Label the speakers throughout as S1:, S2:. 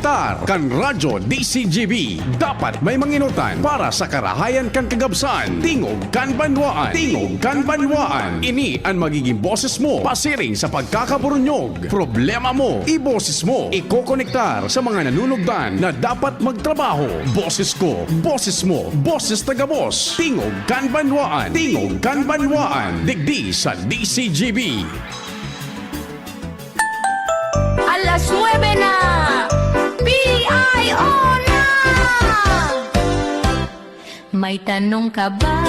S1: konektar kan radyo DCGB. Dapat may manginutan para sa karahayan kan kagabsan. Tingog kan banwaan. Tingog kan banwaan. Ini ang magiging boses mo pasiring sa pagkakaburunyog. Problema mo, iboses mo. Iko-konektar sa mga nanunugdan na dapat magtrabaho. Boses ko, boses mo, boses taga-boss. Tingog kan banwaan. Tingog kan banwaan. Digdi sa DCGB.
S2: Alas 9 na! PIO na! May tanong ka ba?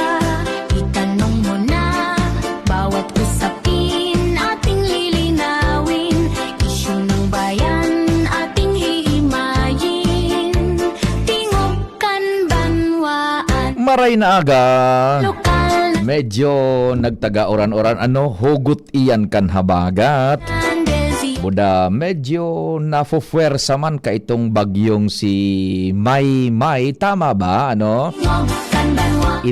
S2: Itanong mo na. Bawat usapin ating lilinawin. Isyu ng bayan ating hihimayin. Tingog kan banwaan.
S3: Maray na aga.
S2: Lokal
S3: Medyo nagtaga-oran-oran hugot iyan kan habagat.
S2: na Desi.
S3: Buda medyo nafufuwersa man ka itong bagyong si May. Tama ba?
S2: Tingog kan banwaan.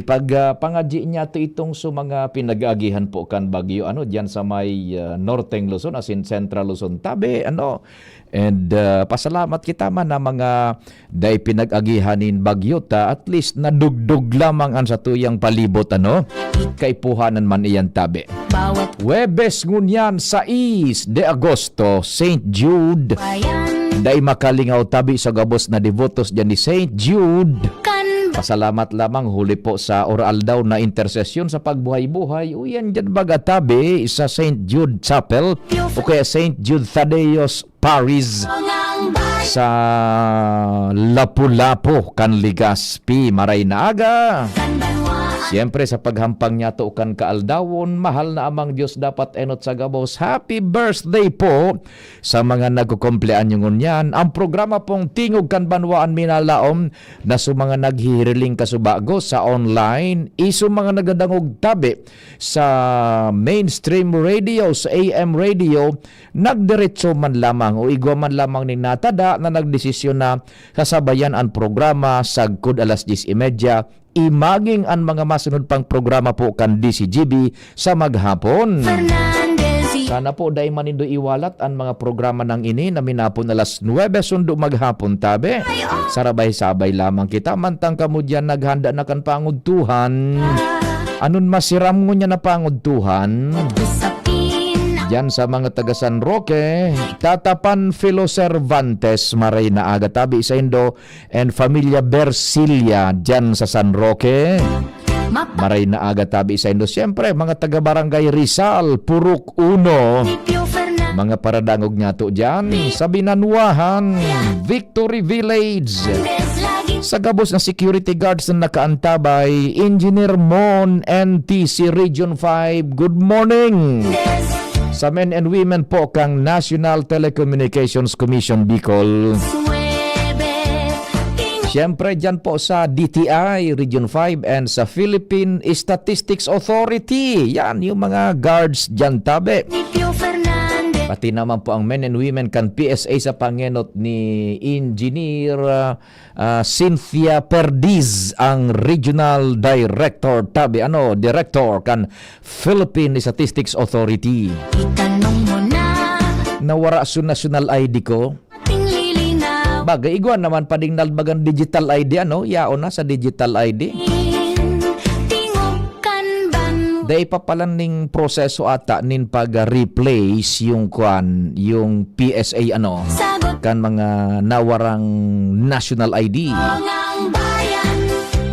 S3: Pangadji niya to itong mga pinag-agihan po kan bagyo diyan sa may Northeng Luzon as in Central Luzon tabi and pasalamat kita man na mga day pinag-agihanin bagyo ta at least nadugdug lamang an sa tuyang palibot kay puhanan man iyan tabi.
S2: Bawat
S3: Webes ngunyan 6 de Agosto, St. Jude.
S2: bayan
S3: Day makalingaw tabi sa gabos na devotos dyan ni St. Jude.
S2: kan
S3: Pasalamat lamang huli po sa oral daw na intersesyon sa pagbuhay-buhay. Uyan dyan baga tabi sa St. Jude Chapel o kaya St. Jude Thaddeus Parish
S2: bangang bayan.
S3: sa Lapu-Lapu, Kanligaspi, Maray na aga.
S2: Kan banwaan.
S3: Siyempre sa paghampang niya to kan kaaldawon, mahal na amang Diyos dapat enot sa gabos. Happy birthday po sa mga nagkukumplean yung ngunyan. Ang programa pong Tingog kan Banwaan minalaom na sa mga naghihiriling kasubago sa online, iso mga nagadangog tabi sa mainstream radio, sa AM radio, nagdiretso man lamang o igwa man lamang ni natada na nagdesisyon na kasabayan ang programa sagkod alas 10:30 imaging ang mga masunod pang programa po kan DCGB sa maghapon.
S2: Fernandez y
S3: Sana po dahil manindo iwalat ang mga programa ng ini na minapon alas 9 sundo maghapon tabi. Sarabay-sabay lamang kita mantang kamo dyan naghanda na kan pangudtuhan. Anon masiram mo niya na pangudtuhan?
S2: usapin
S3: Diyan sa mga taga San Roque, Tatapan Filo Cervantes, Maray na aga tabi sa Indo, and Familia Bersilia diyan sa San Roque. Maray na aga tabi sa Indo. Siyempre, mga taga Barangay Rizal, Purok Uno,
S2: Mapipyo Fernandez
S3: mga paradangog niya to diyan sa Binanwahan, Victory Village.
S2: lagi
S3: Sa gabos na security guards na nakaantabay, Engineer Mon, NTC Region 5, good morning! Sa men and women po kang National Telecommunications Commission Bicol.
S2: suwebe tingog
S3: Siyempre dyan po sa DTI Region 5 and sa Philippine Statistics Authority. Yan yung mga guards dyan tabi.
S2: Mapipyo Fernandez
S3: Pati naman po ang men and women kan PSA sa pangenot ni Engineer Cynthia Perdiz, ang Regional Director tabi, Director kan Philippine Statistics Authority.
S2: itanong mo na
S3: Nawara sa national ID ko.
S2: ating lilinaw
S3: Bagay, iguan naman pading nalbagan digital ID, Yaon na sa digital ID.
S2: tingog kan banwaan
S3: Day pa pala ning proseso ata nin pag-replace yung PSA
S2: sagot
S3: kan mga nawarang national ID.
S2: ang bayan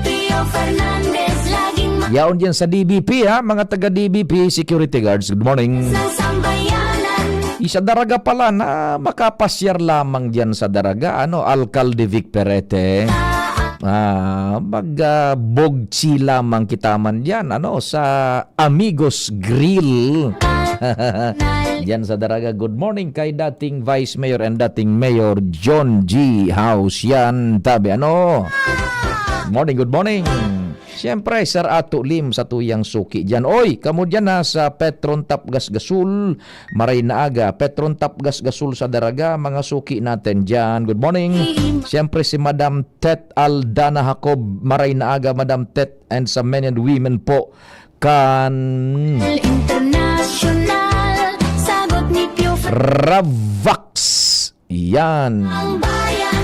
S2: Pio Fernandez laging
S3: Yaon dyan sa DBP mga taga DBP security guards. Good morning.
S2: ng sambayanan
S3: Isa daraga pala na makapasyar lamang dyan sa daraga, Alcalde Vic Perete. Magbogchi lamang kita man dyan, sa Amigos Grill. Diyan sa daraga, good morning kay dating Vice Mayor and dating Mayor John G. House yan, tabi, Good morning. Siyempre, Sir Ato Lim sa tuyang suki dyan. Oy, kamo dyan sa Petron Tap Gas Gasul, Maray na aga. Petron Tap Gas Gasul sa daraga, mga suki natin dyan. Good morning. Siyempre si Madam Tet Aldana Jacob, Maray na aga, Madam Tet, and sa men and women po kan
S2: International sagot ni Pio
S3: Ravax Yan.
S2: Ang bayan,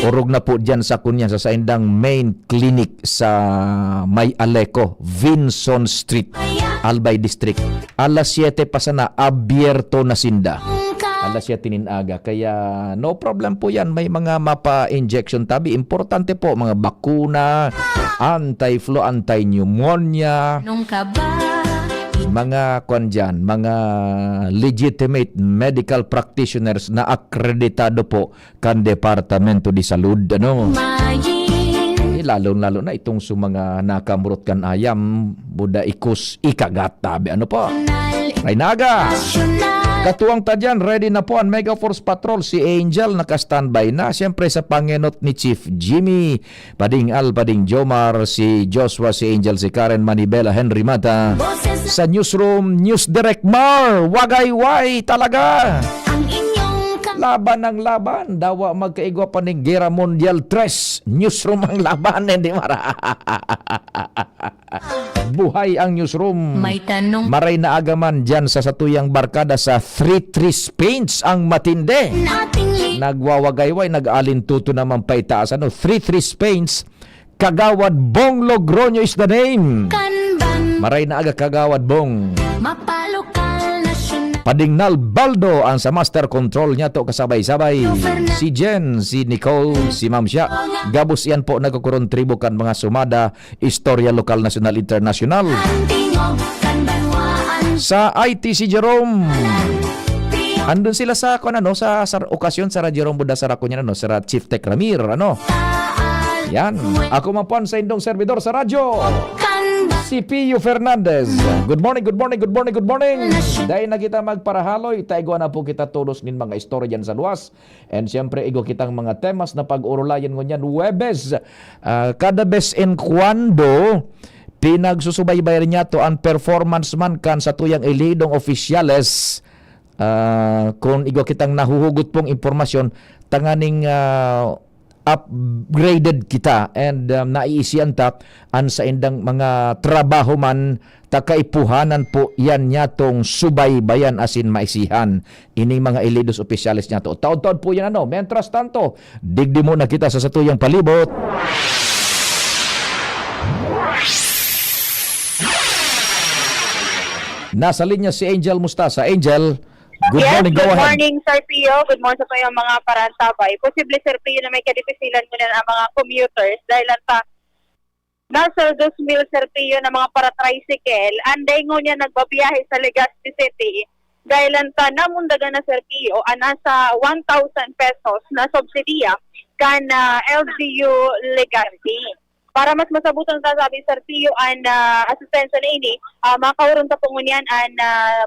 S3: Urog na po dyan sa kunya sa saindang main clinic sa May Aleco, Vinson Street, Albay District. Alas 7 pa sana, abierto na sinda. Alas 7 ninaga. Kaya no problem po yan. May mga mapa-injection tabi. Importante po, mga bakuna, anti-flu, anti-pneumonia,
S2: nung ka ba?
S3: mga kwan dyan, mga legitimate medical practitioners na akreditado po kan Departamento de Salud. Ano?
S2: Mayin,
S3: Lalo na itong sa mga nakamurot kan ayam, buda ikus ikagat tabi. Ano po? Ay naga!
S2: nasyonal,
S3: Katuwang tadyan, ready na po ang Mega Force Patrol. Si Angel naka-standby na. Siyempre sa pangenot ni Chief Jimmy, Pading Al, Pading Jomar, si Joshua, si Angel, si Karen, Manibela, Henry Mata.
S2: boses
S3: Sa newsroom, News Direct Mar, wagayway talaga.
S2: ang inyong
S3: Laban ng laban, dawa magkaigwa pa ng Gera Mondial 3. Newsroom ang laban, hindi mara. Buhay ang newsroom.
S2: may tanong
S3: Maray na agaman dyan sa satuyang barkada sa 3-3 Spains ang matindi.
S2: nating
S3: Nagwawagayway, nag-alintuto naman pa itaas. 3-3 Spains, Kagawad Bong Logroño is the name.
S2: kanban,
S3: Maray na aga Kagawad Bong.
S2: mapalokal nasyonal,
S3: Padingnal Baldo ang sa master control niya to kasabay-sabay. Si Jen, si Nicole, si Ma'am Sha. Gabos yan po nagkukontribo kan mga sumada, istorya lokal, nasyonal, internasyonal.
S2: ang tingog kanbanwaan,
S3: Sa IT si Jerome.
S2: tiyo
S3: Andun sila sa sa okasyon sa Jerome Buda sa Rakunya sa Chief Tech Ramir
S2: taal,
S3: Yan. Ako man po ang sa indong servidor sa radyo.
S2: kanban,
S3: Si Pio Fernandez. Good morning, good morning, good morning, good morning. Dahil na kita magparahaloy, taigwa na po kita tulos nin mga istorya dyan sa luwas. And siyempre, igo kitang mga temas na pag-urulayan ngunyan Webes. Kada bes en cuando, pinagsusubaybayan niya to ang performance man kan sa tuyang ilidong oficiales. Kung igo kitang nahuhugot pong impormasyon, tanganing upgraded kita and naiisiyan ta an sa indang mga trabaho man takaipuhanan po yan niya tong subaybayan asin maisihan ining mga ilidos opisyalis niya to. Taon-taon po yan Mientras tanto, digdi muna kita sa satuyang palibot. Nasa linya si Angel Mustasa. Angel, good morning, go
S4: good
S3: ahead.
S4: morning, Sir Pio. Good morning sa kayong mga parantabay. Posible, Sir Pio, na may kadipisilan mo na ang mga commuters dahil pa nasa 2,000, Sir Pio, na mga para-tricycle. Anday ngo niya nagbabiyahe sa Legazpi City dahil pa namundaga na, Sir Pio, nasa 1,000 pesos na subsidiya kan LGU Legazpi. Para mas masabutan sa sabi, Sir Pio, ang asistensya na ini, makauron ta pungunyan ang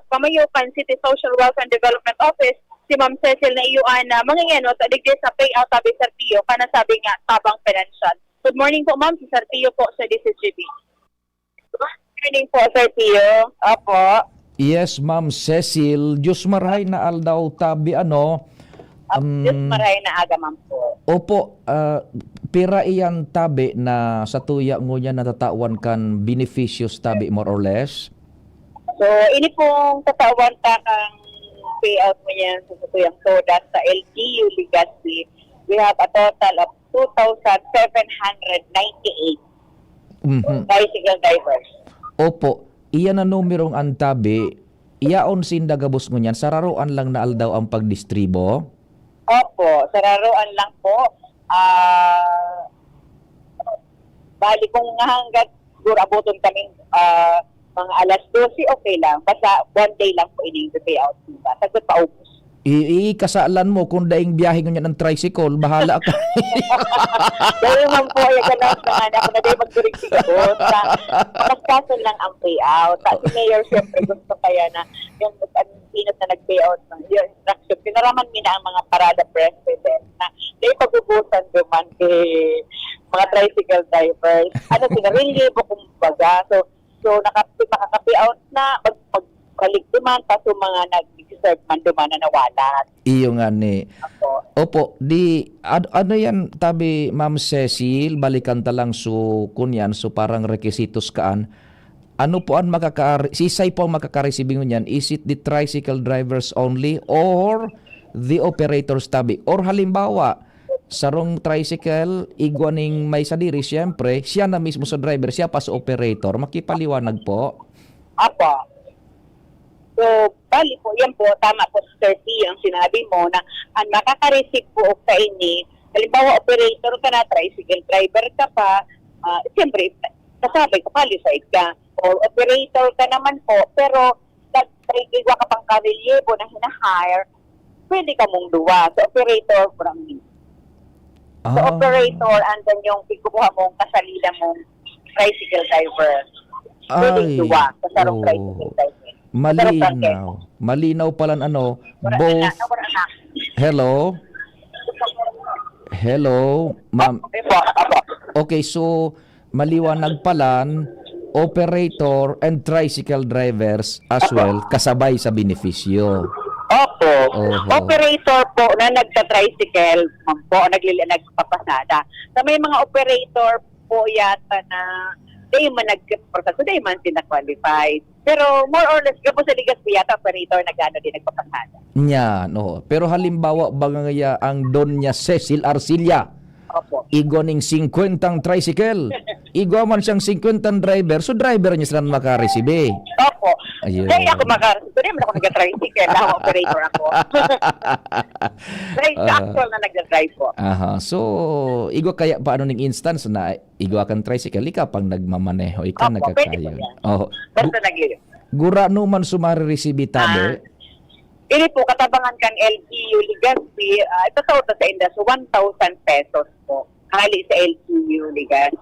S4: Pamayukan City Social Welfare and Development Office, si Ma'am Cecil na iyo ang mangyayano sa digdi sa payout sabi, Sir Pio, kanasabi nga tabang financial. Good morning po, Ma'am, si Sir Pio po sa DCGB. Good morning po, Sir Pio. Opo.
S3: Yes, Ma'am Cecil. Diyos maray na aldaw tabi
S4: Just maray na aga, Ma'am po.
S3: Opo, pira iyan tabi na sa tuya ngunya natatawan kan beneficious tabi more or less.
S4: So, ini pong tatawan ka kang payout mo yan sa tutuyang soda sa LGU Legazpi. We have a total of 2,798 bicycle drivers.
S3: Opo, iyan na numerong ang tabi, iyaon sinda gabos ngunyan, sararoan lang na aldaw ang pagdistribo.
S4: Opo, sararoan lang po. Bali kung hanggat siguro abuton kaming mga alas 12, okay lang. Basta one day lang po ini the payout. Diba? Sagot pa ubos.
S3: Ikasalan mo kung daing biyahe ngunyan ng tricycle, bahala ka.
S4: Dahil man po, ay ganun sa anak ko na dahil magdurig-sig po. Magkasan lang ang payout. Sa si Mayor, siyempre gusto kaya na yung pinot na nag-payout ng yung instruction. Pinaraman mi na ang mga parada president na dahil pag-ubusan duman kay mga tricycle drivers. Sinarilibo kumbaga. So nakaka-payout na pag-balik duman pa so mga nag-serve man duman na nawalat.
S3: Iyo nga ni. Opo, ano yan tabi Ma'am Cecil, balikan talang so kunyan, so parang requisitos kaan. Ano po ang sisay po ang makaka-receiving niyan? Is it the tricycle drivers only or the operator's tabi. Or halimbawa, sarong tricycle, igwaning may sadiri, siyempre, siya na mismo sa driver, siya pa sa operator, makipaliwanag po.
S4: Apo. So, bali po, yan po, tama po, Sir P, ang sinabi mo na ang makaka-receive po sa ini, halimbawa, operator ka na, tricycle driver ka pa, siyempre, kasabi, kapalisay ka. O operator ka naman po, pero nag-igwa ka pang karelyebo na hinahire, pwede ka mong duwa. So, operator from me. So, operator, andan yung pikukuha mong kasalida mong tricycle driver. Pwede
S3: Ay,
S4: duwa sa sarong
S3: oh.
S4: tricycle driver.
S3: Malinaw. Malinaw pala both. Hello? Hello, ma'am. Okay, so maliwanag palan, operator and tricycle drivers as well kasabay sa benepisyo.
S4: Opo.
S3: Oho.
S4: Operator po na nagta-tricycle, nagpapasada. So may mga operator po yata na di man nag-proseso, di man sila qualified. Pero more or less, po sa ligas po yata, operator din nagpapasada.
S3: Yan, no. Pero halimbawa, bagaya ang don niya Cecil Arcilla,
S4: Opo.
S3: igoning 50 tricycle. Igwa man siyang 50 driver, so driver niya sila makaresibe.
S4: Opo.
S3: Ayun.
S4: Kaya ako hindi man ako nag-tricycle, ako operator ako. Kaya actual na nag-drive po.
S3: Aha. So, igwa kaya paano ning instance na igwa kang tricycle, ikaw pang nagmamaneho, ikaw
S4: Opo, pwede po
S3: nagkakayo.
S4: yan.
S3: Oh.
S4: Basta nag-iyo.
S3: Gura numan sumari resibitabe.
S4: Ini po, katabangan kang LGU Legazpi, ito sa indas, 1,000 pesos po. Hali sa LGU Legazpi.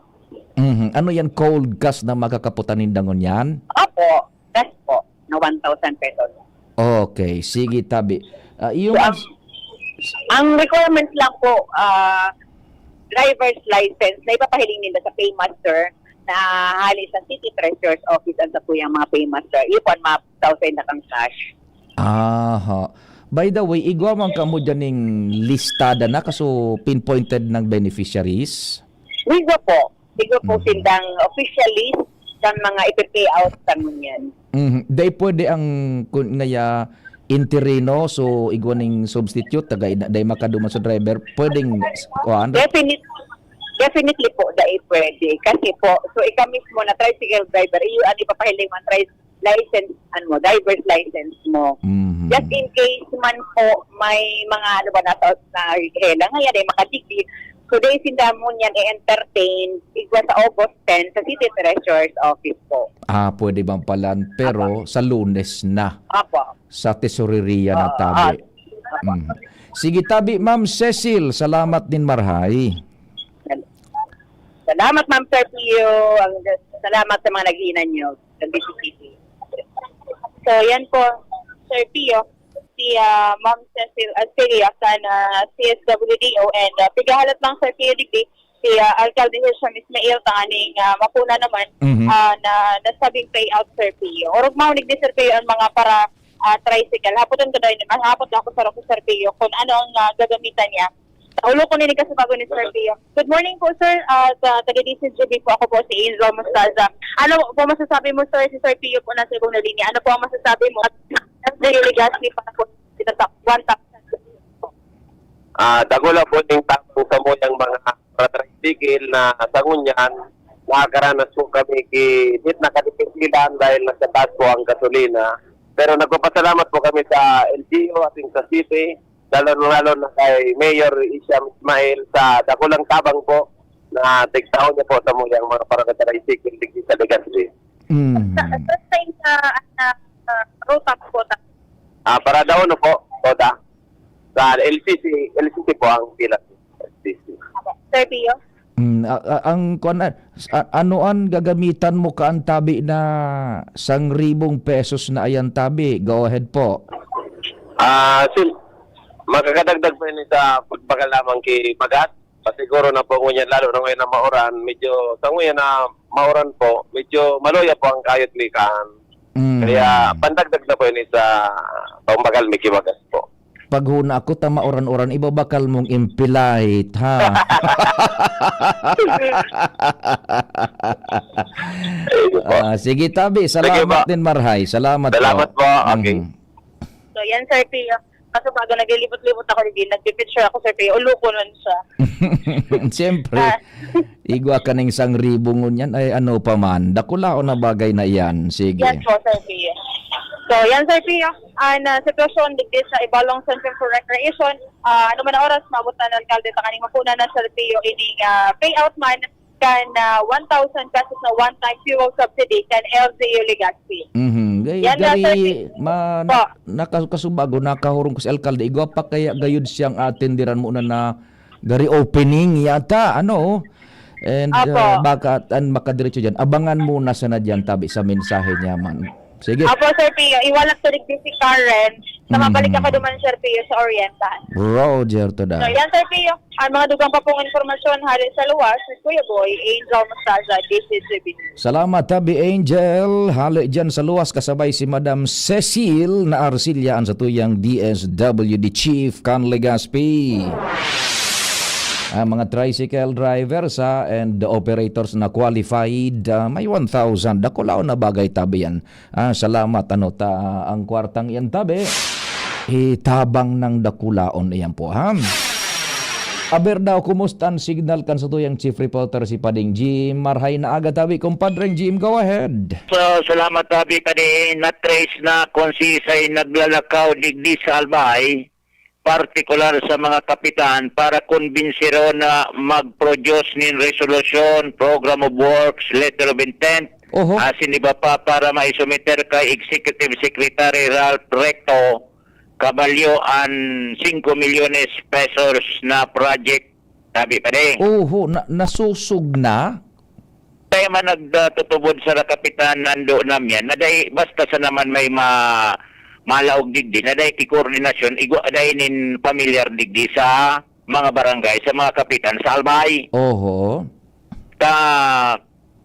S3: Ano yan, cold cash na makakaputan dangon yan?
S4: Opo, that's po, na 1,000 pesos.
S3: Okay, sige tabi. Yung
S4: So, ang requirements lang po, driver's license na ipapahiling nila sa Paymaster na hali sa City Treasurer's Office at sa po yung mga Paymaster. Ipan ma-1,000 na kang cash.
S3: aha. By the way, igwa man ka mo dyan ng listada na kaso pinpointed ng beneficiaries?
S4: Wigo po silang official list ng mga ipipay out sa yan.
S3: Day pwede ang ngaya interino, so igwa ning substitute, tagay day makaduman sa driver, pwedeng kuhaan?
S4: Definitely po, dahil pwede. Kasi po, so ikaw mismo na tricycle driver, iyo ang ipapahiling mo ang license, driver's license mo. Just in case man po, may mga na hela ngayon ay makadikit. So dahil sinda mo yan i-entertain, igwa sa August 10 sa City Treasurer's Office po.
S3: Pwede bang palan, pero sa Lunes na.
S4: Apo.
S3: Sa tesoreria na tabi. Sige tabi, Ma'am Cecil, salamat din marhay.
S4: Salamat, Ma'am Sir Pio. Salamat sa mga nag-iinan nyo sa BCCC. So, yan po, Sir Pio, si Ma'am Cecil Arcilla sana CSWDO and pigahalat lang Sir Pio Digdi, si Alcalde Hisham Ismail tanganing mapuna naman na nasabing payout Sir Pio. Orog maunig ni Sir Pio ang mga para tricycle. Hapotan ko dahil naman, hapot ako sa Sir Pio kung ano ang gagamitan niya. Ulo ko nini kasi bago ni Sir Pio. Good morning po, sir. Sa taga-DCGB po, ako po si Angel Mostaza. Ano po masasabi mo, sir? Si Sir Pio po nasa ibang na linya. Ano po ang masasabi mo? As the Legazpi pa po sila sa 1,000.
S5: Dago lang po yung tapong sa mo yung mga tricycle na sa ngunyan. Nakakaranas po kami hit na kadipisilan dahil nasa taas po ang gasolina. Pero nagpapasalamat po kami sa LGU at sa city. Lalo na kay Mayor Isham Ismail sa dakulang tabang po na tigtaon niya po sa muyang mga paraga-tricycle digdi sa Legazpi.
S4: Sa ruta po.
S5: Para daw no po, Toda. Sa LCC po ang pila. LCC.
S4: Sir Pio?
S3: Anoan gagamitan mo ka ang tabi na 1,000 pesos na ayan tabi? Go ahead po.
S5: Magkakadagdag po yun sa pagbakal lamang kay Magat. Pasiguro na po ngunyan, lalo na ngayon na mauran, medyo, sa ngunyan na mauran po, medyo maloya po ang kayot likaan. Kaya pandagdag na po yun sa pambagal Mickey Magat po.
S3: Pag huna ako, tama oran-oran, iba bakal mong impilite, ha? Sige tabi, salamat din marhay. Salamat
S5: po. Okay.
S4: So yan, Sir Pio. Kaso baga naglilibot-libot ako din, nagpipicture ako Sir Pio, ulo ko nun siya.
S3: Siyempre, igwa ka ng 1,000 ngun yan, ay ano pa man, dakulao na bagay na yan. Sige.
S4: Yan po, Sir Pio. So, yan Sir Pio, ang sitwasyon digdi sa Ibalong Center for Recreation, ano man na oras, mabot na ng alkalde, kaning mapuna na Sir Pio, ining payout man, kan 1,000 pesos na one-time fuel subsidy, kan LGU Legazpi.
S3: Gay,
S4: Yan na, Sir
S3: gari, nakasubago, nakahurong ko sa alkalde, igwa pa kaya gayud siyang atendiran mo na gari opening yata, ano, and
S4: Apo.
S3: baka makadiretso dyan, abangan muna sana dyan tabi sa mensahe niya man. Sige.
S4: Apo, Sir Pio, iwalak to digdi si Karen, na mabalik ako duman, Sir Pio, sa Oriental.
S3: Roger to da.
S4: So, yan, Sir Pio, ang mga dugang pa pong informasyon, hari sa luwas, ni Kuya Boy, Angel Mostaza, DCCB.
S3: Salamat tabi Angel. Hali dyan sa luwas kasabay si Madam Cecil na Arcilla ang sa tuyang DSWD Chief kan Legazpi. Ang mga tricycle drivers and the operators na qualified, may 1,000. Dakulao na bagay tabi yan. Salamat ano ang kwartang yan tabi. Itabang ng dakulaon iyan po ha. Aber daw, kumusta ang signal kan sa tuyang chief reporter si Pading Jim? Marhay na aga tabi, kumpadreng Jim, go ahead.
S6: So, salamat tabi kani na-trace na konsisay naglalakaw digdi sa Albay, partikular sa mga kapitan para konbinsiro na mag-produce nin resolution, program of works, letter of intent,
S3: Oho.
S6: siniba pa para maisumiter kay Executive Secretary Ralph Recto kabalyo an 5 milyones pesos na project, sabi pa rin.
S3: Oho, nasusog na?
S6: Kaya man nagtutubod sa kapitan nando namin, naday basta sa naman may malaog digdi, naday kikoordinasyon, daay nin familiar digdi sa mga barangay, sa mga kapitan sa Albay.
S3: Oho.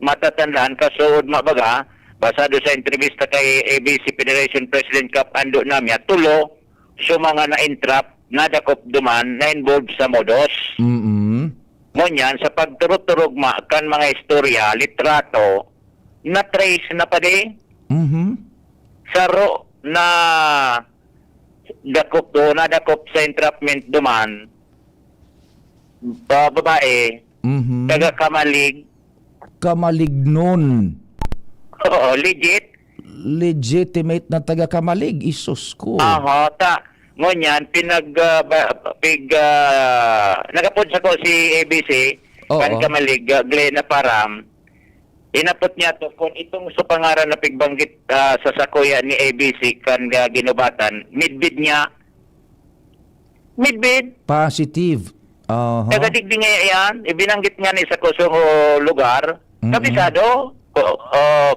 S6: Matatandaan kasood mabaga, basado sa entrevista kay ABC Federation President Cap ando namin, tulo, so mga na-entrap, nadakop duman, na-involved sa modos. Ngunyan, sa pagturog-turugma kan mga istorya, litrato, na-trace na pa di. Saro na dakop do, nadakop sa entrapment duman, babae, taga Kamalig.
S3: Kamalig nun.
S6: Oo, legit.
S3: Legitimate na taga Kamalig, isus ko.
S6: Ngunyan, nagapod sa ko si ABC, kan Kamalig, Glena Param, inapot niya to kung itong supangaran na pigbanggit sa sakuya ni ABC kan ginubatan, midbid niya. Midbid.
S3: Positive.
S6: Nagadigdi nga yan, ibinanggit nga ni sa kusong lugar, kabisado,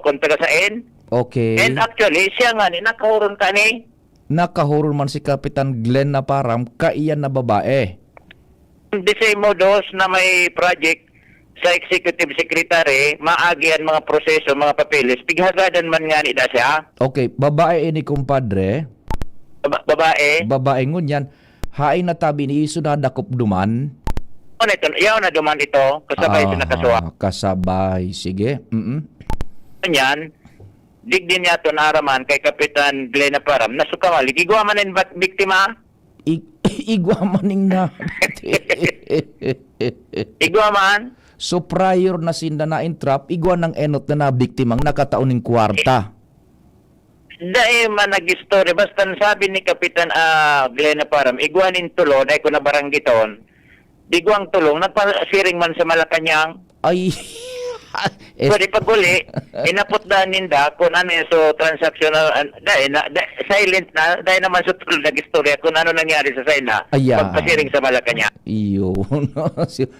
S6: kung taga saan.
S3: Okay.
S6: And actually, siya nga ni, nakahuron ka ni.
S3: Nakahuron man si Kapitan Glenn na Param, kaiyan na babae.
S6: The same modus na may project sa Executive Secretary, maagian mga proseso, mga papeles, pighagadan man nga ni da siya.
S3: Okay, babae ini kumpadre.
S6: Babae.
S3: Babae ngunyan, hain na tabi ni iso na dakop duman.
S6: Ano ito? Yaw na duman ito, kasabay ito nakasuwa.
S3: Kasabay, sige.
S6: Yan, digdi niya ito naaraman kay Kapitan Glena Param, nasukamal, igwa man ang biktima?
S3: Igwa maning na.
S6: Igwa man?
S3: So prior na sinda na entrap, igwa ng enot na biktimang nakatauning kwarta.
S6: Dahil man nag-story, basta sabi ni Kapitan Glena Param, igwanin tulo, dahil ko na baranggiton, digwang tulong, nagpasiring man sa Malacanang.
S3: Ay,
S6: Pwede paguli, inapot na ninda kung ano yung so transactional, silent na, dahil naman sa tulong nag-istorya kung ano nangyari sa Saina, pagpasiring sa Malacanang.
S3: Iyo.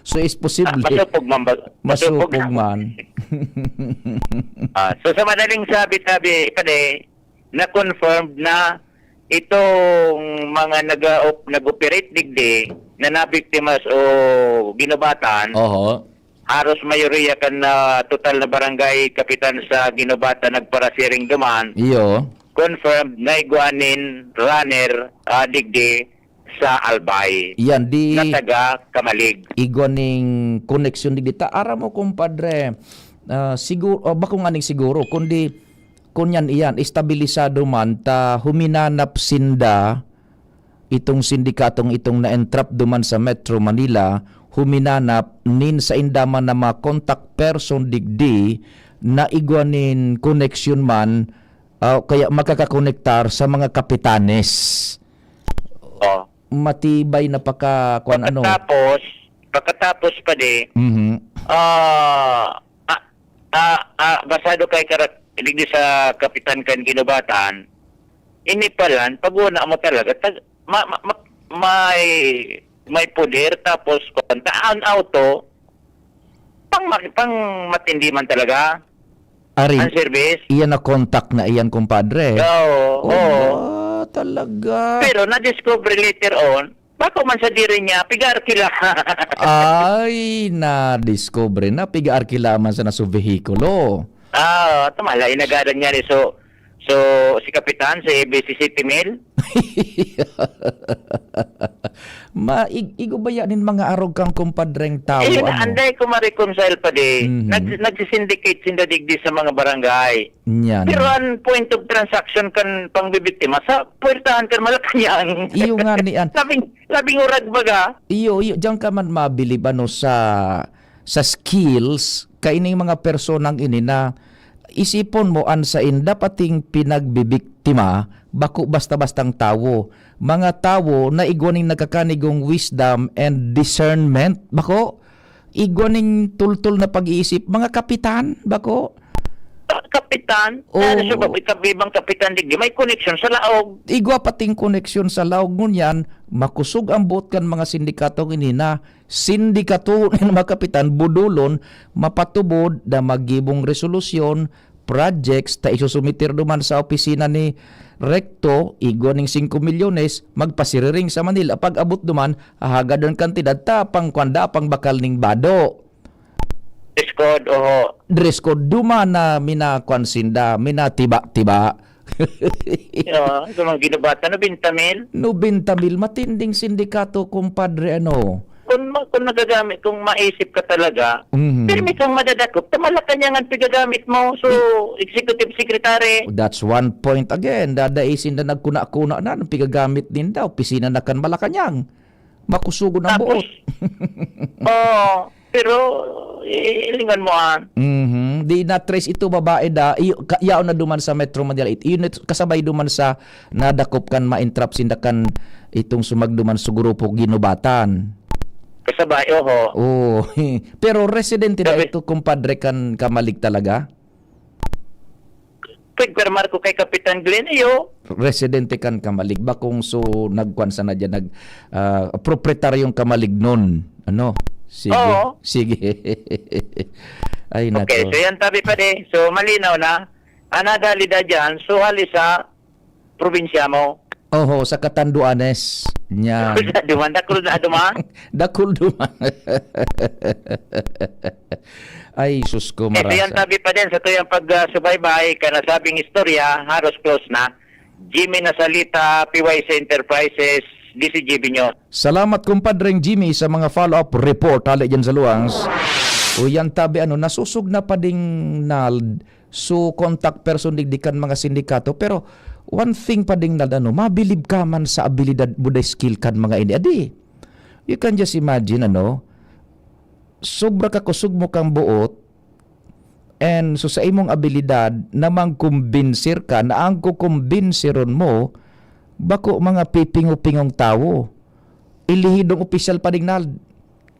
S3: So is possible.
S6: Masupog man.
S3: Masupog man.
S6: So sa madaling sabi-sabi, na-confirmed na itong mga nag-operate digdi na nabiktimas o ginubatan, haros mayoriya kan na total na barangay kapitan sa ginubatan nagparasiring duman.
S3: Iyo.
S6: Confirmed na iguanin runner digdi sa Albay.
S3: Yan di
S6: na taga Kamalig.
S3: Iguaning connection digdi ta ara mo kumpadre. Siguro bako nga ning siguro kundi kunyan iyan estabilisado man ta huminanap sinda itong sindikatong itong na-entrap duman sa Metro Manila, huminanap nin sa indaman na mga contact person digdi na igwanin connection man kaya makakakonektar sa mga kapitanes.
S6: Oh.
S3: Matibay na kuan ano.
S6: Pagkatapos pa di,
S3: Mhm.
S6: basado kay digdi sa kapitan kan ginubatan, ini palan paguna mo talaga may poder tapos kontaan auto pang matindi man talaga
S3: Ari,
S6: ang service.
S3: iyan na contact na iyan, kumpadre.
S6: Oo.
S3: Talaga.
S6: Pero na-discover later on, bako man sa diri niya, pigar kila.
S3: Ay, na-discover na. Piga-arkilaman sa naso vehikulo.
S6: Tumala, inagaran niya ni so si Kapitan sa ABC City Mail.
S3: Igo ba yanin mga arog kang kumpadreng tao?
S6: Anday ko ma-reconcile pa di.
S3: Mhm.
S6: Nagsisyndicate sinda digdi sa mga barangay.
S3: Yan.
S6: Pero ang point of transaction kan pangbibiktima sa puwertahan kan Malacanang.
S3: Iyo nga niyan.
S6: labing urag baga.
S3: Iyo, diyan ka man mabilib ano sa skills kaining mga personang ini na isipon mo sa dapating pinagbibiktima bako basta-bastang tawo. Mga tawo na igwaning nagkakanigong wisdom and discernment bako igwaning tultul na pag-iisip, mga kapitan bako.
S6: Kapitan,
S3: Oo.
S6: so kabibang kapitan digdi may connection sa laog.
S3: Igwa pating koneksyon sa laog ngunyan, makusog ang buot kan mga sindikato ini na sindikato ng mga kapitan budulon mapatubod na magibong resolusyon projects ta isusumitir duman sa opisina ni Recto igwa ning 5 milyones magpasiriring sa Manila pag abot duman ahagad ang kantidad tapang kwanda pang bakal ning bado.
S6: Discord, oho.
S3: Dress code duman na minakwansinda minatiba-tiba.
S6: Ito mga ginabata na 20,000.
S3: 90,000 matinding sindikato, kumpadre, ano.
S6: Kung nagagamit, kung maisip ka talaga,
S3: Mhm.
S6: pirmi kang madadakop, tamala ka niya nga pigagamit mo. So, executive secretary,
S3: That's one point again. Dadaisin na nagkuna-kuna na ng pigagamit din daw. Pisina na kan Malacanang. Makusugo ng
S6: tapos,
S3: buot.
S6: pero, ilingan mo
S3: Mhm. Di na trace ito babae da. Yaon na duman sa Metro Manila. Yun kasabay duman sa nadakop kan ma-entrap sindakan itong sumagduman sa grupo ginubatan.
S6: kasabay, oho.
S3: Oh, pero residente na
S6: Sabi-
S3: ito, kumpadre, kan Kamalig talaga?
S6: Pagpermar ko kay Kapitan Glenn, iyo.
S3: Residente kan Kamalig ba kung so nagkwansa na dyan proprietaryong Kamalig nun? Ano? Sige.
S6: Oo.
S3: Sige. Ay nako.
S6: Okay, so yan tabi pa de. So, malinaw na. Anadali da dyan, so hali sa probinsya mo.
S3: Oho, sa Catanduanes. Yan.
S6: Dakul na duman.
S3: Dakul duman. Ay, sus ko
S6: Ito yan
S3: marasa.
S6: tabi pa din sa tuyang pagsubaybay ka nasabing istorya, halos close na. Jimmy Nasalita, PYC Enterprises, DCGB nyo.
S3: Salamat, kumpadreng Jimmy, sa mga follow-up report hali dyan sa Luangs. O yan tabi, nasusog na pa ding nald so contact person digdikan mga sindikato, pero one thing pa ding nald, mabilib ka man sa abilidad buday skill kan mga ini. Adi, you can just imagine, sobra ka kusog mo kang buot, and so sa imong abilidad namang kumbinsir ka na ang kukumbinsiron mo bako mga pipingo-pingong tao. Ilihidong opisyal pa ding nald,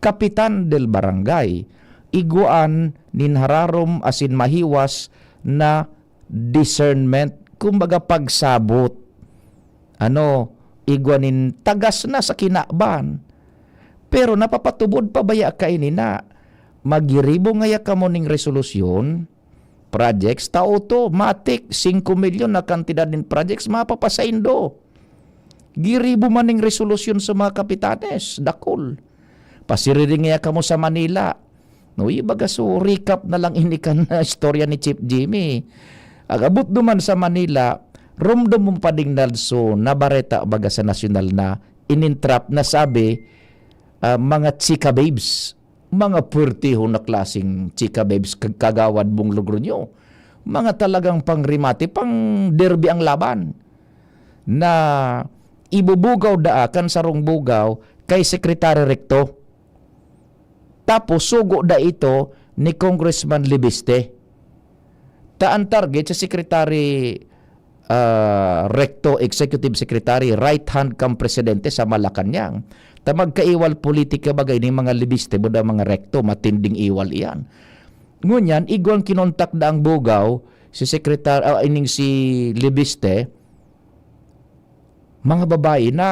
S3: kapitan del barangay, iguan ninhararom asin mahiwas na discernment, kumbaga pagsabot. Iguanin tagas na sa kinaban. Pero napapatubod pa baya kaini na magiribo ngaya ka mo ning resolusyon projects tao to matik 5 milyon na kantidad din projects mapapasaindo. Giribo man ning resolusyon sa mga kapitanes dakol. Pasiriring ngaya ka mo sa Manila. No, ibaga so recap na lang inikan na istorya ni Chief Jimmy. Agabot duman sa Manila, rumdum mo pa ding nalso nabareta baga sa nasyonal na inintrap na sabi mga chika babes, mga puertiho na klaseng chika babes kagawad mong Logronyo. Mga talagang pangrimate, pang derby ang laban na ibubugaw daa kan sarong bugaw kay Secretary Recto. Tapos sugo da ito ni Congressman Libiste. Taan target sa Secretary Recto, Executive Secretary, right hand kam presidente sa Malacanang. Ta magkaiwal politika bagay ni mga Libiste buda mga Recto, matinding iwal iyan. Ngunyan, igwang kinontak da ang bugaw si Secretary ining si Libiste, mga babae na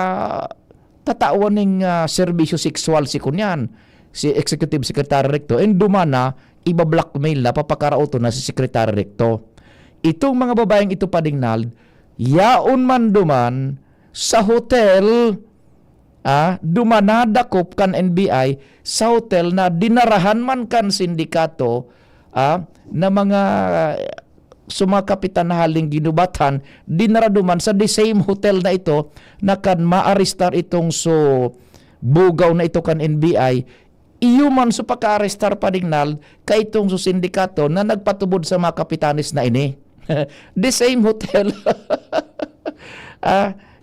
S3: tatawan ng serbisyo sexual si kunyan, si Executive Secretary Recto, and dumana, iba-blackmail na, papakarauto na si Secretary Recto. Itong mga babaeng ito padingnal, yaon man duman sa hotel, dumanadakop kan NBI sa hotel na dinarahan man kan sindikato na mga sumakapitan na haling ginubatan, dinaraduman sa the same hotel na ito na kan maarestar itong so bugaw na ito kan NBI, iyuman so pagka-arestar padingnal kay itong so sindikato na nagpatubod sa mga kapitanes na ini. The same hotel.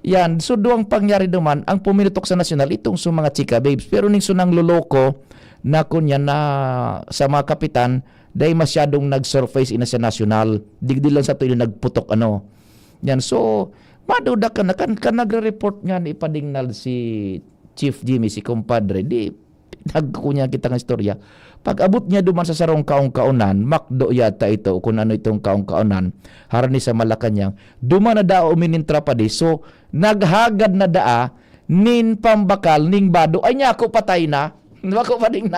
S3: Yan, so duwang pangyari duman ang puminutok sa nasyonal itong so mga chika babes, pero ning sunang luloko na kunya na sa mga kapitan dahil masyadong nag-surface ina sa nasyonal, digdi lang sa tuyo nagputok ano. Yan, so maduda ka na kan nagre-report nga ni ipadingnal si Chief Jimmy, si compadre, di nagkunya kita ng istorya. Pag abot niya duman sa sarong kaong-kaunan, makdo yata ito kung ano itong kaong-kaunan, harani sa Malacanang, duman na dao uminintra pa di, so naghagad na daa, nin pambakal, ning bado, ay niya ako patay na, wako pa ding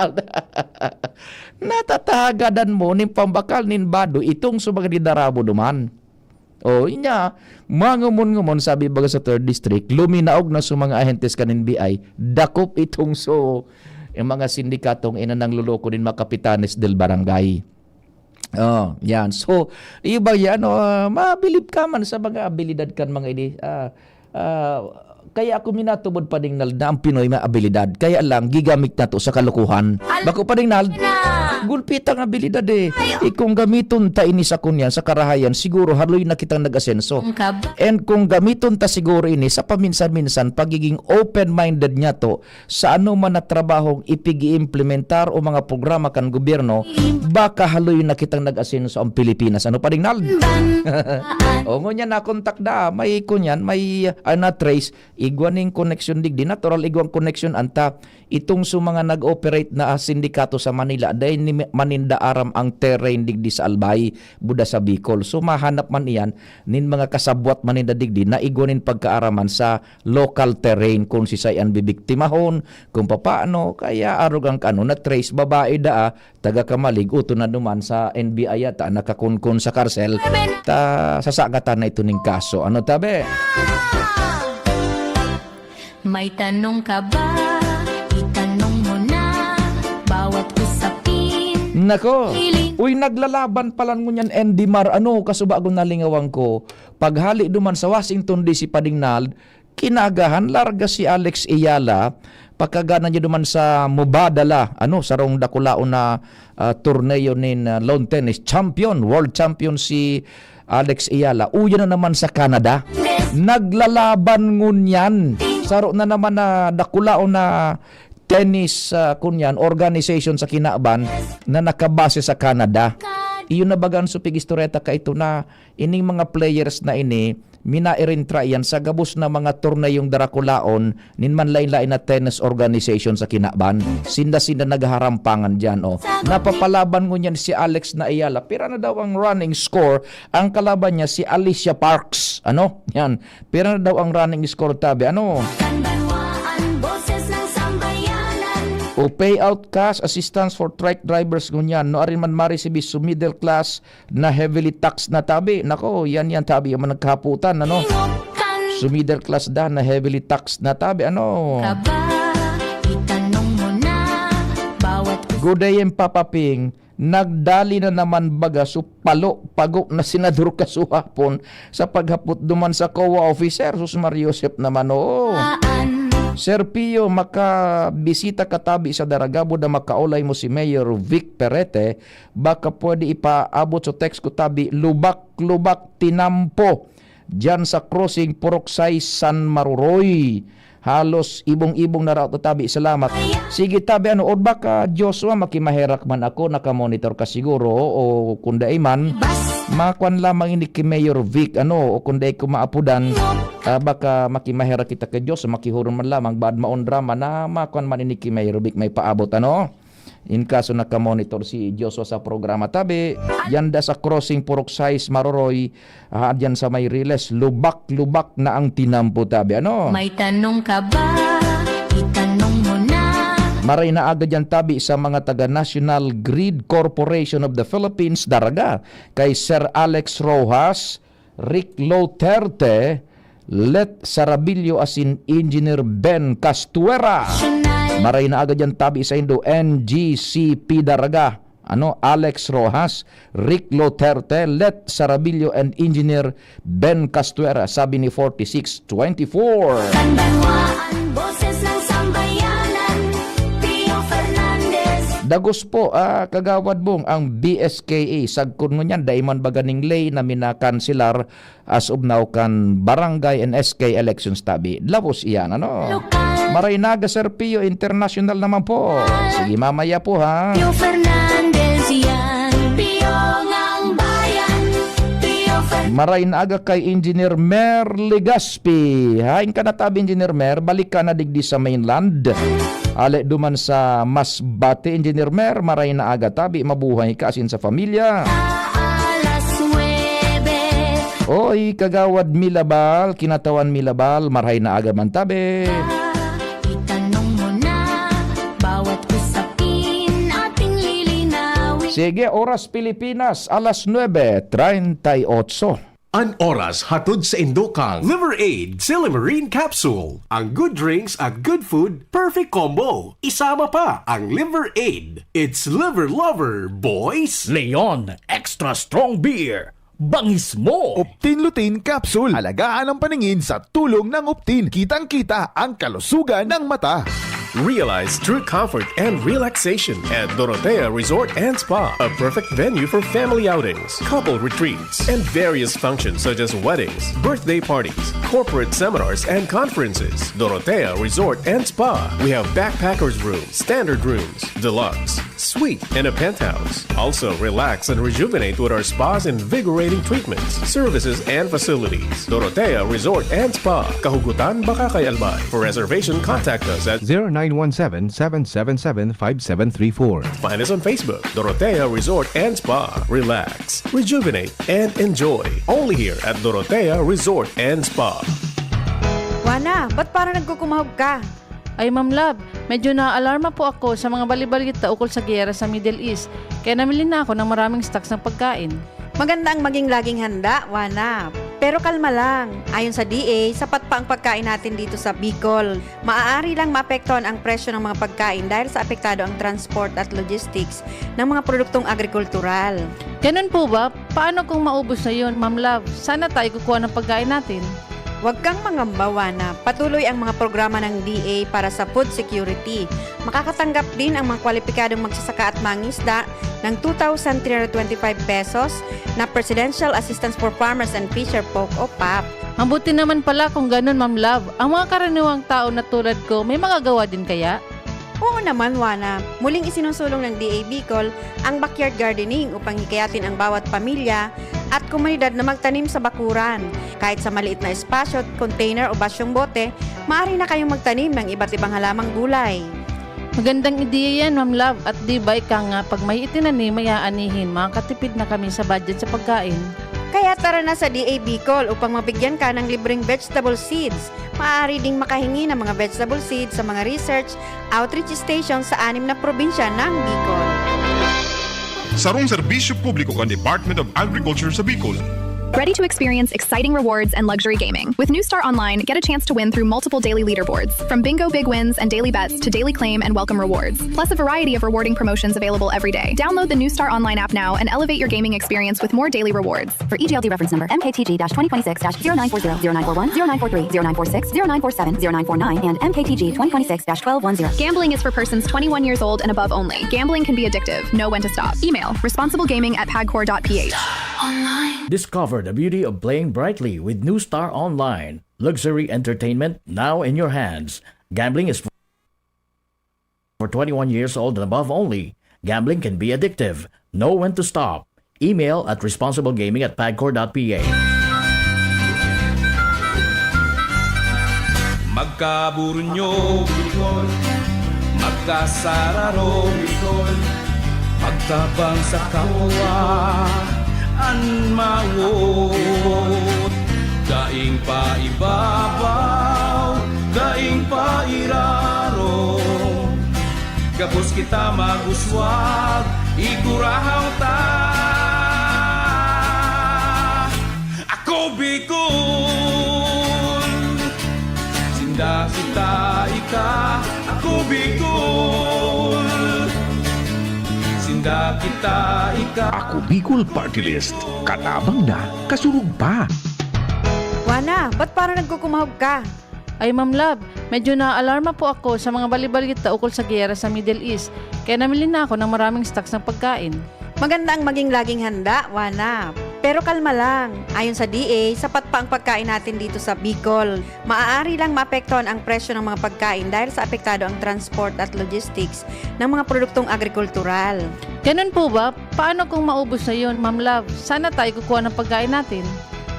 S3: natatagadan mo, nin pambakal, nin bado, itong sumaga di darabo duman. O inya, mangumon-ngumon, sabi baga sa 3rd District, luminaog na sa mga ahentes kanin BI, dakop itong so, yung mga sindikatong inanang luloko din mga kapitanes del barangay. Oh, yan. So, iba yan, mabilib ka man sa mga abilidad kan mga ini. Kaya ako minatubod pa ding na ang Pinoy may abilidad. Kaya lang, gigamit na to sa kalukuhan. Bako pa ding gulpitang abilidad eh. Kung gamiton ta ini sa kunyan, sa karahayan, siguro haloy na kitang nag-asenso. And kung gamiton ta siguro ini sa paminsan-minsan, pagiging open-minded niya to sa ano man na trabahong ipig-implementar o mga programa kan gobyerno, baka haloy na kitang nag-asenso ang Pilipinas. Ano pa ding o ngunyan na kontak da, may kunyan, may na-trace, igwaning connection digdi, natural igwang connection anta, itong sa mga nag-operate na sindikato sa Manila, dahil ni maninda aram ang terrain digdi sa Albay, Buda sa Bicol. So mahanap man iyan, nin mga kasabwat maninda digdi, na igwanin pagkaaraman sa local terrain, kung si sayan bibiktimahon, kung papaano, kaya arugang kano, na-trace, babae daa, taga Kamalig, uto na duman sa NBI yata, nakakunkun sa karsel, sasagatan na ito ning kaso. Ano tabi?
S2: May tanong ka ba? Itanong mo na. Bawat usapin.
S3: Nako, uy naglalaban palan mo niyan Andy Mar, ano kasuba ko nalingawang ko, paghali duman sa Washington DC padingnal, kinagahan larga si Alex Ayala, pagkagana niya duman sa Mubadala, sarong dakulaon na torneo nin lawn tennis champion, world champion si Alex Ayala, uya na naman sa Canada, naglalaban ngunyan, saro na naman na dakulao na tennis kunyan organization sa kinaban na nakabase sa Canada. Iyon na bagan supig istoreta ka ito na ining mga players na ini minairintra yan sa gabos na mga torneyong darakulaon nin man lain-lain na tennis organization sa kinaban. Sinda-sinda nagharampangan dyan. Napapalaban ko niyan si Alex na Ayala. Pira na daw ang running score. Ang kalaban niya si Alicia Parks. Yan. Pira na daw ang running score tabi.
S2: Kanbanwaan, boses ng sambayanan.
S3: O payout cash assistance for truck drivers ngunyan. No arin man ma-receive so middle class na heavily taxed na tabi. Nako, yan tabi yung nagkahaputan. So middle class da na heavily taxed na tabi.
S2: Kaba, itanong mo na. Bawat
S3: Good day Papa Ping. Nagdali na naman baga so pago na senador kasuhapon sa paghapot duman sa COA officer. Sus Mario Josep naman Sir Pio, makabisita katabi sa Daragabo na makaulay mo si Mayor Vic Perete, baka pwede ipaabot sa text ko tabi, lubak-lubak tinampo. Diyan sa crossing Puruksay San Maruroy. Halos ibong-ibong na raw to tabi. Salamat. Sige tabi, ano, o baka Joshua makimaherak man ako, nakamonitor ka siguro, o kunday man, makuan lamang ini kay Mayor Vic, ano, o kunday ko maapudan, baka makimaherak kita kay Joshua, makihuron man lamang, bad maon drama na makuan man ini kay Mayor Vic, may paabot, ano. In kaso nakamonitor si Joshua sa programa tabi, yanda sa crossing Puruksay Maruroy, dyan sa may Riles, lubak-lubak na ang tinampo tabi, ano.
S2: May tanong ka ba? Itanong mo na.
S3: Maray na agad yan tabi sa mga taga National Grid Corporation of the Philippines, daraga, kay Sir Alex Rojas, Rick Loterte, Let Sarabillo asin Engineer Ben Castuera. Maray na agad yan tabi sa Indo, NGCP daraga, ano, Alex Rojas, Rick Loterte, Let Sarabillo and Engineer Ben Castuera, sabi ni 4624.
S2: Kanbanwaan, boses ng sambayanan. Pio Fernandez.
S3: Dagos po, kagawad bong ang BSKA sagkon mo niyan daiman baganing lay na minakansilar as of now kan barangay and SK elections tabi. Labos iyan, ano. Maray naga Sir Pio International naman po. Sige mamaya po ha.
S2: Pio Fernandez yan. Pio ngang bayan. Pio Fernandez.
S3: Maray na aga kay Engineer Mer Legaspi. Hain ka na tabi Engineer Mer, balik ka na digdi sa mainland. Ale duman sa Masbate, Engineer Mer, maray na aga tabi, mabuhay ka asin sa pamilya.
S2: Alas 9.
S3: Oy, kagawad Milabal, kinatawan Milabal, maray na aga man tabi.
S2: Itanong mo na. Bawat usapin ating lilinawin.
S3: Sige, oras Pilipinas, alas 9:38.
S1: An oras hatod sa Indokang Liver Aid Silimarine Capsule. Ang good drinks at good food, perfect combo. Isama pa ang Liver Aid. It's liver lover, boys.
S7: Leon Extra Strong Beer. Bangis mo!
S8: Optin Lutein Capsule. Alagaan ang paningin sa tulong ng Optin. Kitang-kita ang kalusugan ng mata.
S9: Realize true comfort and relaxation at Dorotea Resort and Spa, a perfect venue for family outings, couple retreats, and various functions such as weddings, birthday parties, corporate seminars, and conferences. Dorotea Resort and Spa. We have backpackers rooms, standard rooms, deluxe, suite, and a penthouse. Also, relax and rejuvenate with our spa's invigorating treatments, services, and facilities. Dorotea Resort and Spa, Kahugutan, Bakakay, Albay. For reservation, contact us at
S10: 0917-777-5734.
S9: Find us on Facebook, Dorotea Resort and Spa. Relax, rejuvenate, and enjoy. Only here at Dorotea Resort and Spa.
S11: Wana, ba't parang nagkukumahog ka?
S12: Ay Ma'am Love, medyo na-alarma po ako sa mga balibalita ukol sa giyera sa Middle East. Kaya namili na ako ng maraming stocks ng pagkain.
S11: Maganda ang maging laging handa, Wana. Pero kalma lang. Ayon sa DA, sapat pa ang pagkain natin dito sa Bicol. Maaari lang maapektuhan ang presyo ng mga pagkain dahil sa apektado ang transport at logistics ng mga produktong agrikultural.
S12: Ganun po ba? Paano kung maubos na yun, Ma'am Love? Sana tayo kukuha ng pagkain natin.
S11: Huwag kang mangamba, Wana. Patuloy ang mga programa ng DA para sa food security. Makakatanggap din ang mga kwalipikadong magsasaka at mangisda ng 2,325 pesos na Presidential Assistance for Farmers and Fisher Folk o PAP.
S12: Mabuti naman pala kung ganun, Ma'am Love. Ang mga karaniwang tao na tulad ko, may magagawa din kaya?
S11: Oo naman, Wana. Muling isinusulong ng DA Bicol ang backyard gardening upang hikayatin ang bawat pamilya at komunidad na magtanim sa bakuran. Kahit sa maliit na espasyo, container o basyong bote, maaari na kayong magtanim ng iba't ibang halamang gulay.
S12: Magandang ideya yan, Ma'am Love. At di ba ika nga, pag may itinanim, may aanihin, makakatipid na kami sa budget sa pagkain.
S11: Kaya tara na sa DA Bicol upang mabigyan ka ng libreng vegetable seeds. Maaari ding makahingi ng mga vegetable seeds sa mga research outreach stations sa 6 na probinsya ng Bicol.
S13: Sarong serbisyo publiko kan Department of Agriculture sa Bicol.
S14: Ready to experience exciting rewards and luxury gaming? With New Star Online, get a chance to win through multiple daily leaderboards, from bingo big wins and daily bets to daily claim and welcome rewards, plus a variety of rewarding promotions available every day. Download the New Star Online app now and elevate your gaming experience with more daily rewards.
S15: For EGLD reference number MKTG-2026-0940, 0940, 0943, 0946, 0947, 0949, and MKTG 2026-1210.
S14: Gambling is for persons 21 years old and above only. Gambling can be addictive. Know when to stop. Email responsiblegaming@pagcor.ph.
S2: Online.
S7: Discover the beauty of playing brightly with New Star Online. Luxury entertainment now in your hands. Gambling is for 21 years old and above only. Gambling can be addictive. Know when to stop. Email at responsiblegaming@pagcor.ph.
S10: Magkaburunyo, Bicol. Magkasararo, Bicol. Magtabang sa kawa, anmawot. Daing pa ibabaw, daing pa iraro. Gabos kita maguswag, igurahaw ta. Ako Bicol, sinda kita ika. Ako Bicol, sinda kita ika.
S1: Ako Bicol Party List. Katabang na, kasurug pa.
S11: Wana, ba't parang nagkukumahog ka?
S12: Ay Ma'am Love, medyo na-alarma po ako sa mga balibalita ukol sa giyera sa Middle East. Kaya namili na ako ng maraming stocks ng pagkain.
S11: Maganda ang maging laging handa, Wana. Pero kalma lang. Ayon sa DA, sapat pa ang pagkain natin dito sa Bicol. Maaari lang maapektuhan ang presyo ng mga pagkain dahil sa apektado ang transport at logistics ng mga produktong agrikultural.
S12: Ganun po ba? Paano kung maubos na yun, Ma'am Love? Sana tayo kukuha ng pagkain natin.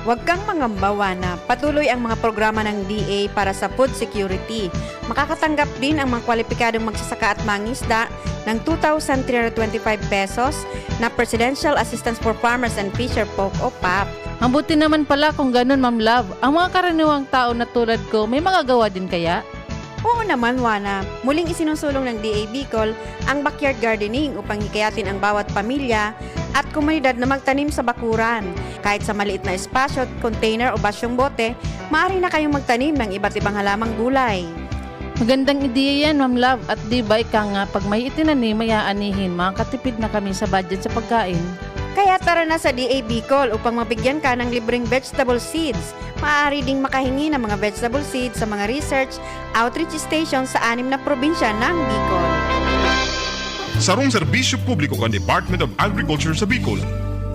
S11: Huwag kang mangamba, na patuloy ang mga programa ng DA para sa food security. Makakatanggap din ang mga kwalipikadong magsasaka at mangisda ng 2,325 pesos na Presidential Assistance for Farmers and Fisher Folk o PAP.
S12: Ang buti naman pala kung ganun, Ma'am Love. Ang mga karaniwang tao na tulad ko, may magagawa din kaya?
S11: Oo naman, Wana. Muling isinusulong ng DA Bicol ang backyard gardening upang hikayatin ang bawat pamilya at komunidad na magtanim sa bakuran. Kahit sa maliit na espasyo, container o basyong bote, maaari na kayong magtanim ng iba't ibang halamang gulay.
S12: Magandang ideya yan, Ma'am Love. At di ba ika nga, pag may itinanim, may aanihin, makakatipid na kami sa budget sa pagkain.
S11: Kaya tara na sa DA Bicol upang mabigyan ka ng libreng vegetable seeds. Maaari ding makahingi ng mga vegetable seeds sa mga research outreach stations sa 6 na probinsya ng Bicol.
S13: Sarong serbisyo publiko kan Department of Agriculture sa Bicol.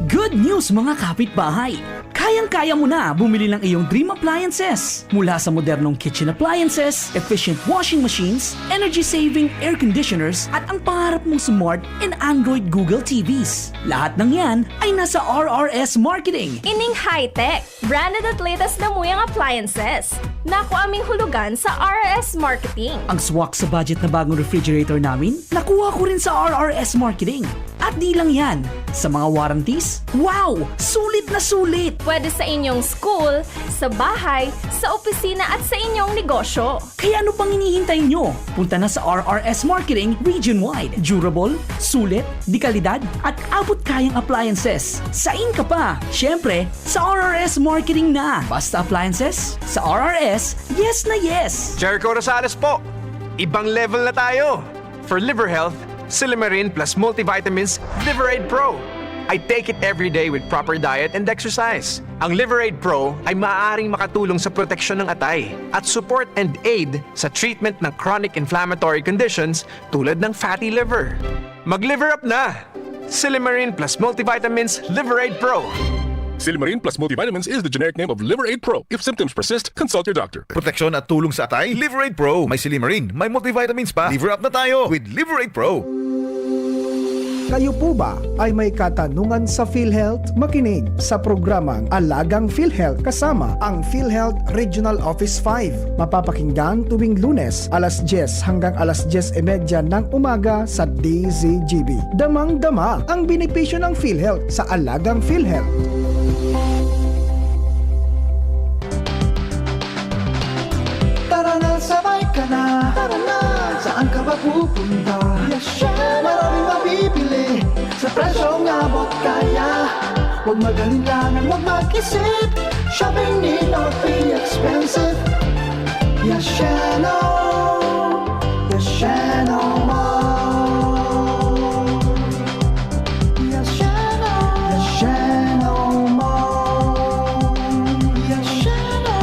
S16: Good news mga kapitbahay! Kayang-kaya mo na bumili ng iyong dream appliances. Mula sa modernong kitchen appliances, efficient washing machines, energy-saving air conditioners, at ang pangarap mong smart and Android Google TVs. Lahat ng yan ay nasa RRS Marketing.
S17: Ining high-tech, branded at latest na muyang appliances. Naku aming hulugan sa RRS Marketing.
S16: Ang swak sa budget na bagong refrigerator namin, nakuha ko rin sa RRS Marketing. At di lang yan, sa mga warranties, wow! Sulit na sulit!
S17: Pwede sa inyong school, sa bahay, sa opisina at sa inyong negosyo.
S16: Kaya ano pang hinihintay nyo? Punta na sa RRS Marketing region-wide. Durable, sulit, di kalidad, at abot kayang appliances. Sain ka pa! Siyempre, sa RRS Marketing na. Basta appliances, sa RRS, yes na yes!
S18: Jericho Rosales po! Ibang level na tayo! For liver health, Silimarin plus multivitamins Liveraid Pro. I take it every day with proper diet and exercise. Ang Liveraid Pro ay maaaring makatulong sa proteksyon ng atay at support and aid sa treatment ng chronic inflammatory conditions tulad ng fatty liver. Mag-liver up na! Silimarin plus multivitamins Liveraid Pro.
S13: Silimarin plus multivitamins is the generic name of Liveraid Pro. If symptoms persist, consult your doctor.
S8: Proteksyon at tulong sa atay, Liveraid Pro. May Silimarin, may multivitamins pa. Liver up na tayo with Liveraid Pro.
S19: Kayo po ba ay may katanungan sa PhilHealth? Makinig sa programang Alagang PhilHealth kasama ang PhilHealth Regional Office 5. Mapapakinggan tuwing Lunes alas 10 hanggang alas 10:30 ng umaga sa DZGB. Damang-dama ang benepisyo ng PhilHealth sa Alagang PhilHealth.
S20: Tara na, sabay ka na. Tara na, saan ka ba pupunta? Maraming mabibili sa presyong abot kaya. Huwag mag-alinlangan, huwag mag-isip. Shopping need not be expensive. Yashano Mall. Yashano Mall. Yashano.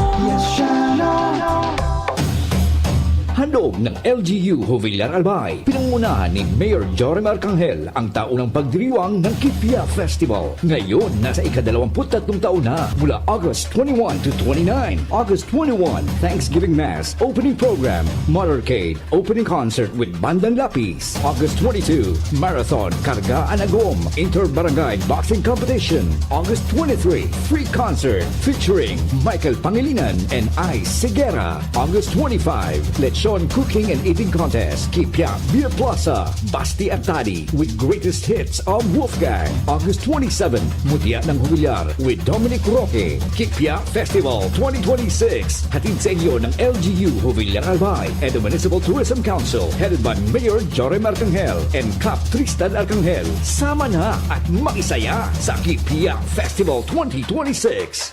S7: Handog ng
S21: LGU Jovillar Albay. Pinangunahan ni Mayor Jorim Arcangel ang taunang pagdiriwang ng Kipia Festival. Ngayon, nasa ika-23 taon na mula August 21 to 29. August 21, Thanksgiving Mass, opening program, Motorcade, opening concert with Bandang Lapis. August 22, Marathon, Karga Anagom, Inter-Barangay Boxing Competition. August 23, free concert featuring Michael Pangilinan and I Segera. August 25, Lechon Cooking and Eating Contest, Kipia Beer Plaza, Basti at Tadi with greatest hits of Wolfgang. August 27, Mutia ng Jovillar with Dominic Roque, Kipia Festival 2026. Hatid sa inyo ng LGU Jovillar Albay and the Municipal Tourism Council headed by Mayor Jorim Arcangel and Cap Tristan Arcangel. Sama na at makisaya sa Kipia Festival 2026.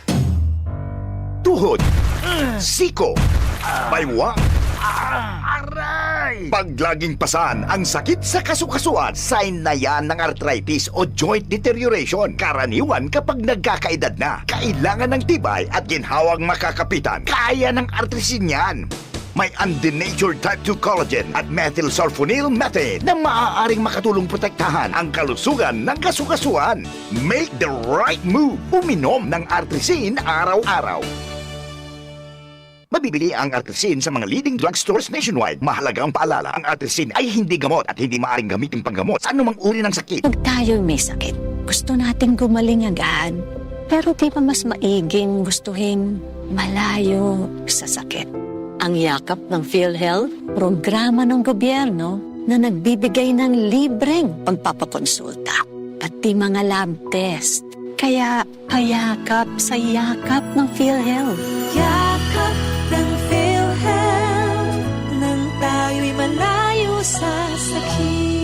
S22: Tuhod, siko, baywang, aray! Pag laging pasan ang sakit sa kasukasuan, sign na yan ng arthritis o joint deterioration. Karaniwan kapag nagkakaedad na, kailangan ng tibay at ginhawang makakapitan. Kaya ng artrisin yan. May undenatured type 2 collagen at methylsulfonyl methane na maaaring makatulong protektahan ang kalusugan ng kasukasuan. Make the right move. Uminom ng artrisin araw-araw. Mabibili ang artrisin sa mga leading drugstores nationwide. Mahalagang paalala, ang artrisin ay hindi gamot at hindi maaaring gamitin panggamot sa anumang uri ng sakit.
S23: Pag tayo'y may sakit, gusto nating gumaling agad. Pero di ba mas maiging gustuhin malayo sa sakit? Ang yakap ng PhilHealth, programa ng gobyerno na nagbibigay ng libreng pagpapakonsulta pati mga lab test. Kaya payakap sa yakap ng PhilHealth.
S2: Yakap ng PhilHealth nang tayo'y malayo sa sakit.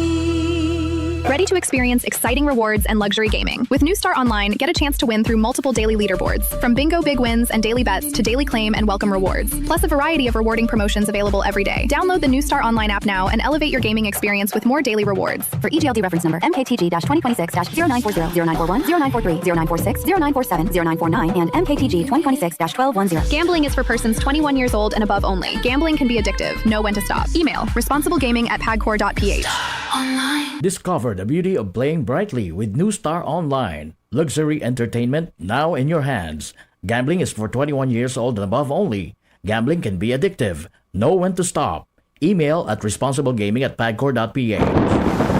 S14: Ready to experience exciting rewards and luxury gaming? With New Star Online, get a chance to win through multiple daily leaderboards, from bingo big wins and daily bets to daily claim and welcome rewards, plus a variety of rewarding promotions available every day. Download the New Star Online app now and elevate your gaming experience with more daily rewards.
S15: For EGLD reference number MKTG-2026-0940, 0940, 0943, 0946, 0947, 0949, and MKTG 2026-1210.
S14: Gambling is for persons 21 years old and above only. Gambling can be addictive. Know when to stop. Email responsiblegaming@pagcor.ph.
S7: Discover the beauty of playing brightly with New Star Online. Luxury entertainment now in your hands. Gambling is for 21 years old and above only. Gambling can be addictive. Know when to stop. Email at responsiblegaming@pagcor.ph.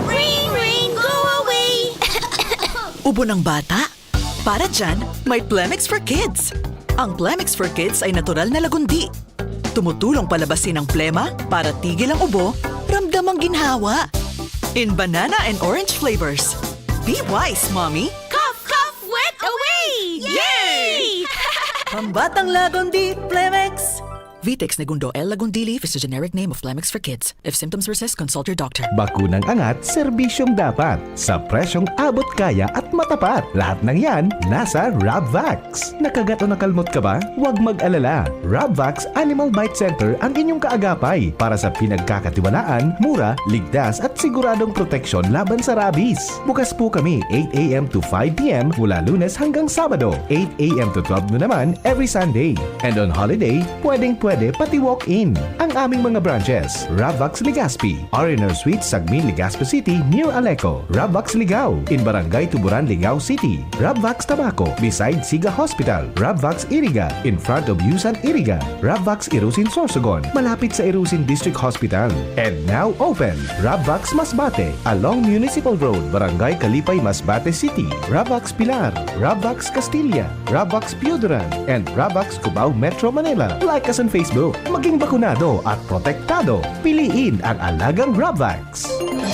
S2: Ring, ring, go away!
S24: Ubo ng bata? Para dyan, may Plemix for Kids. Ang Plemix for Kids ay natural na lagundi. Tumutulong palabasin ang plema para tigil ang ubo, ramdam ang ginhawa. In banana and orange flavors. Be wise, Mommy!
S2: Cough, cough, wet away! Yay!
S24: Pambatang lagundi, Plemix! Vitex Negundo L. Lagundili is the generic name of Plemix for kids. If symptoms persist, consult your doctor.
S25: Bakunang angat, serbisyong dapat. Sa presyong abot kaya at matapat. Lahat ng yan, nasa Rabvax. Nakagat o nakalmot ka ba? Huwag mag-alala. Rabvax Animal Bite Center ang inyong kaagapay para sa pinagkakatiwalaan, mura, ligtas at siguradong proteksyon laban sa rabies. Bukas po kami 8 a.m. to 5 p.m. mula Lunes hanggang Sabado. 8 a.m. to 12 noon naman every Sunday. And on holiday, pwede pati walk-in. Ang aming mga branches, Rabvax Legazpi, R&R Suite, Sagmin, Legazpi City, near Aleco. Rabvax Ligao, in Barangay Tuburan, Ligao City. Rabvax Tabaco, beside Siga Hospital. Rabvax Iriga, in front of Yusan Iriga. Rabvax Irusin Sorsogon, malapit sa Irusin District Hospital. And now open, Rabvax Masbate, along Municipal Road, Barangay Kalipay, Masbate City. Rabvax Pilar, Rabvax Castilla, Rabvax Piuduran, and Rabvax Cubao Metro Manila. Like us on Facebook, maging bakunado at protektado. Piliin ang alagang Rabvax.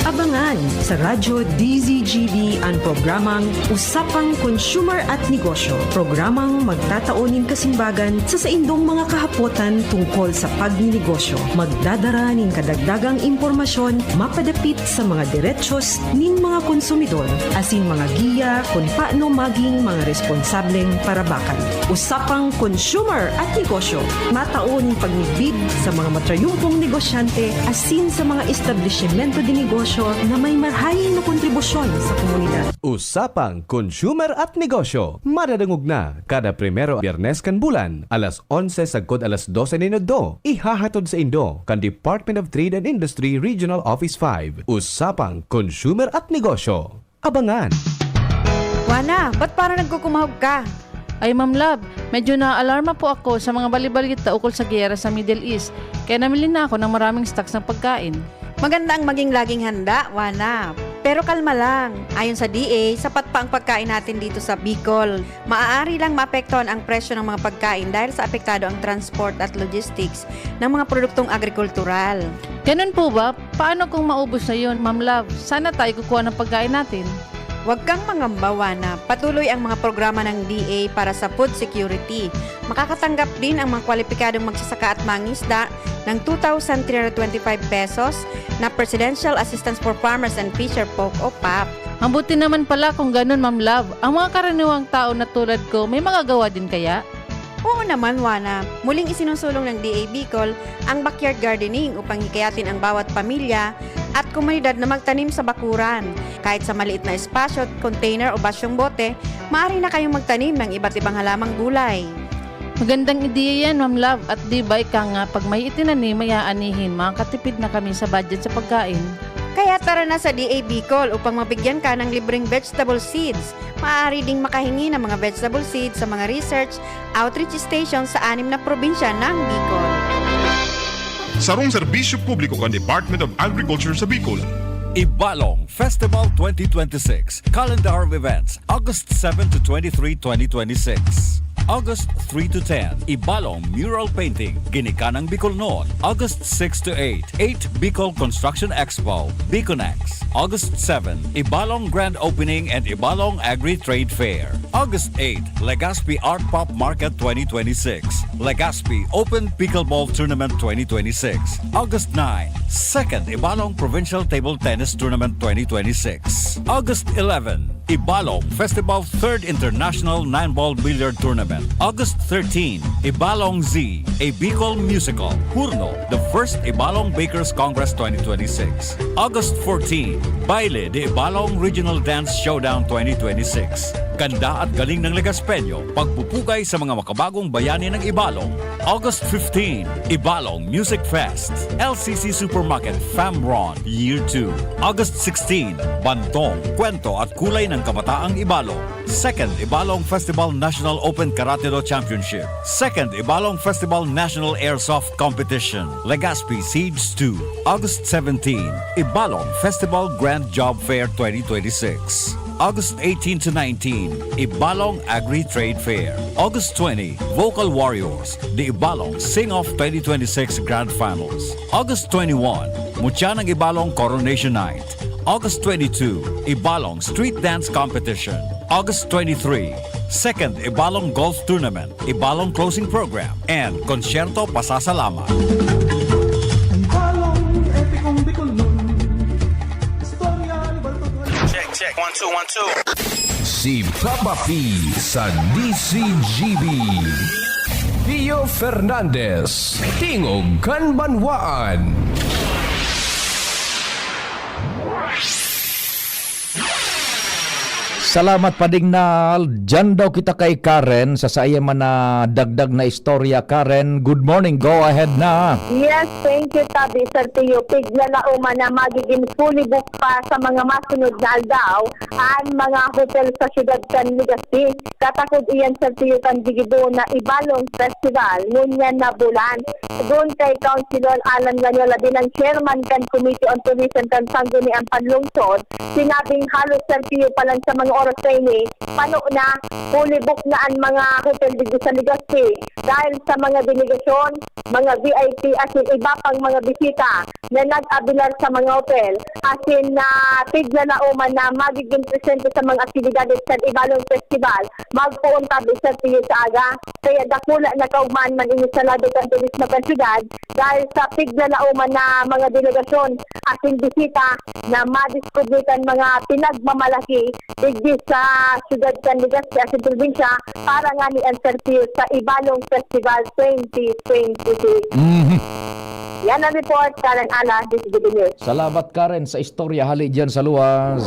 S26: Abangan sa Radyo DZGB ang programang Usapang Consumer at Negosyo. Programang magtataunin kasimbagan sa saindong mga kahapotan tungkol sa pagninegosyo. Magdadara ning kadagdagang impormasyon mapadapit sa mga diretsyon ning mga konsumidor asin mga giya kung paano maging mga responsableng parabakan. Usapang Consumer at Negosyo. Mataon pagnibid sa mga matrayumpong negosyante asin sa mga establishmento de negosyo negosyo na may marhaing na kontribusyon sa komunidad.
S25: Usapang Consumer at Negosyo. Madadangog na kada primero Biyernes kan bulan, alas 11 sagkod alas 12 minuto. Ihahatod sa Indo kan Department of Trade and Industry Regional Office 5. Usapang Consumer at Negosyo. Abangan!
S11: Wana, ba't parang nagkukumahog ka?
S12: Ay Ma'am Love, medyo na-alarma po ako sa mga balibalita ukol sa giyera sa Middle East. Kaya namili na ako ng maraming stocks ng pagkain.
S11: Maganda ang maging laging handa, Wana. Pero kalma lang. Ayon sa DA, sapat pa ang pagkain natin dito sa Bicol. Maaari lang maapektuhan ang presyo ng mga pagkain dahil sa apektado ang transport at logistics ng mga produktong agrikultural.
S12: Ganun po ba? Paano kung maubos na yun, Ma'am Love? Sana tayo kukuha ng pagkain natin.
S11: Huwag kang mangamba, na patuloy ang mga programa ng DA para sa food security. Makakatanggap din ang mga kwalipikadong magsasaka at mangisda ng 2,325 pesos na Presidential Assistance for Farmers and Fisher Folk o PAP.
S12: Ang buti naman pala kung ganun, Ma'am Love. Ang mga karaniwang tao na tulad ko, may magagawa din kaya?
S11: Oo naman, Wana. Muling isinusulong ng DA Bicol ang backyard gardening upang hikayatin ang bawat pamilya at komunidad na magtanim sa bakuran. Kahit sa maliit na espasyo, container o basyong bote, maaari na kayong magtanim ng iba't ibang halamang gulay.
S12: Magandang ideya yan, Ma'am Love. At di ba ika nga, pag may itinanim, may aanihin, makakatipid na kami sa budget sa pagkain.
S11: Kaya tara na sa DA Bicol upang mabigyan ka ng libreng vegetable seeds. Maaari ding makahingi ng mga vegetable seeds sa mga research outreach stations sa 6 na probinsya ng Bicol.
S13: Sarong serbisyo publiko kan Department of Agriculture sa Bicol.
S3: Ibalong Festival 2026 Calendar of Events August 7 to 23, 2026. August 3 to 10, Ibalong Mural Painting, Ginikanang Bicol noon. August 6 to 8, 8 Bicol Construction Expo, Biconex. August 7, Ibalong Grand Opening and Ibalong Agri-Trade Fair. August 8, Legazpi Art Pop Market 2026, Legazpi Open Pickleball Tournament 2026. August 9, 2nd Ibalong Provincial Table Tennis Tournament 2026. August 11, Ibalong Festival 3rd International 9-Ball Billiard Tournament. August 13, Ibalong Z, a Bicol musical. Hurno, the first Ibalong Bakers Congress 2026. August 14, Baile de Ibalong Regional Dance Showdown 2026. Ganda at galing ng Legazpeño, pagpupugay sa mga makabagong bayani ng Ibalong. August 15, Ibalong Music Fest, LCC Supermarket Famron Year 2. August 16, Bantong, Kwento at Kulay ng Kabataang Ibalong. 2nd Ibalong Festival National Open Karate-Do Championship. 2nd Ibalong Festival National Airsoft Competition, Legazpi Siege 2. August 17, Ibalong Festival Grand Job Fair 2026. August 18 to 19, Ibalong Agri-Trade Fair. August 20, Vocal Warriors, the Ibalong Sing-Off 2026 Grand Finals. August 21, Mutya ng Ibalong Coronation Night. August 22, Ibalong Street Dance Competition. August 23, 2nd Ibalong Golf Tournament, Ibalong Closing Program, and Concerto Pasasalamat.
S4: Check, 1, 2, 1, 2.
S25: Si Papa P sa DCGB. Pio Fernandez, Tingog Kanbanwaan.
S5: Salamat Padignal. Diyan daw kita kay Karen sa saya man na dagdag na istorya. Karen, good morning. Go ahead na.
S6: Yes, thank you, Tabi, Sir Tio. Pigla na uma na magiging fully booked pa sa mga masunod na aldaw ang mga hotel sa siyudad kan Legazpi. Katakod iyan, Sir Tio, kan Digido na Ibalong Festival ngunyan na bulan. Doon kay Councilor Alan Ganyola din ang chairman kan Committee on Tourism kan Sangguniang Panlungsod. Sinabing halos, Sir Tio, palang sa mga oras na ini, pano na, fully book na ang mga hotel dito sa Legazpi dahil sa mga delegasyon, mga VIP as in iba pang mga bisita na nag-abilar sa mga hotel as in na tigla na uman na magiging presente sa mga aktibidades sa Ibalong Festival magpuunta sa Tiyo sa aga kaya dakula na kaugman man ini sa lado ng turismo ng syudad dahil sa tigla na uman na mga delegasyon as in bisita na madiskubritan mga pinagmamalaki di sa Siyudad San Legazpi sa probinsya para nga ni ang sortiyo sa Ibalong Festival 2026. Yan ang report, Karen Ana, DCGB News.
S5: Salamat Karen sa istorya, hali dyan sa luwas.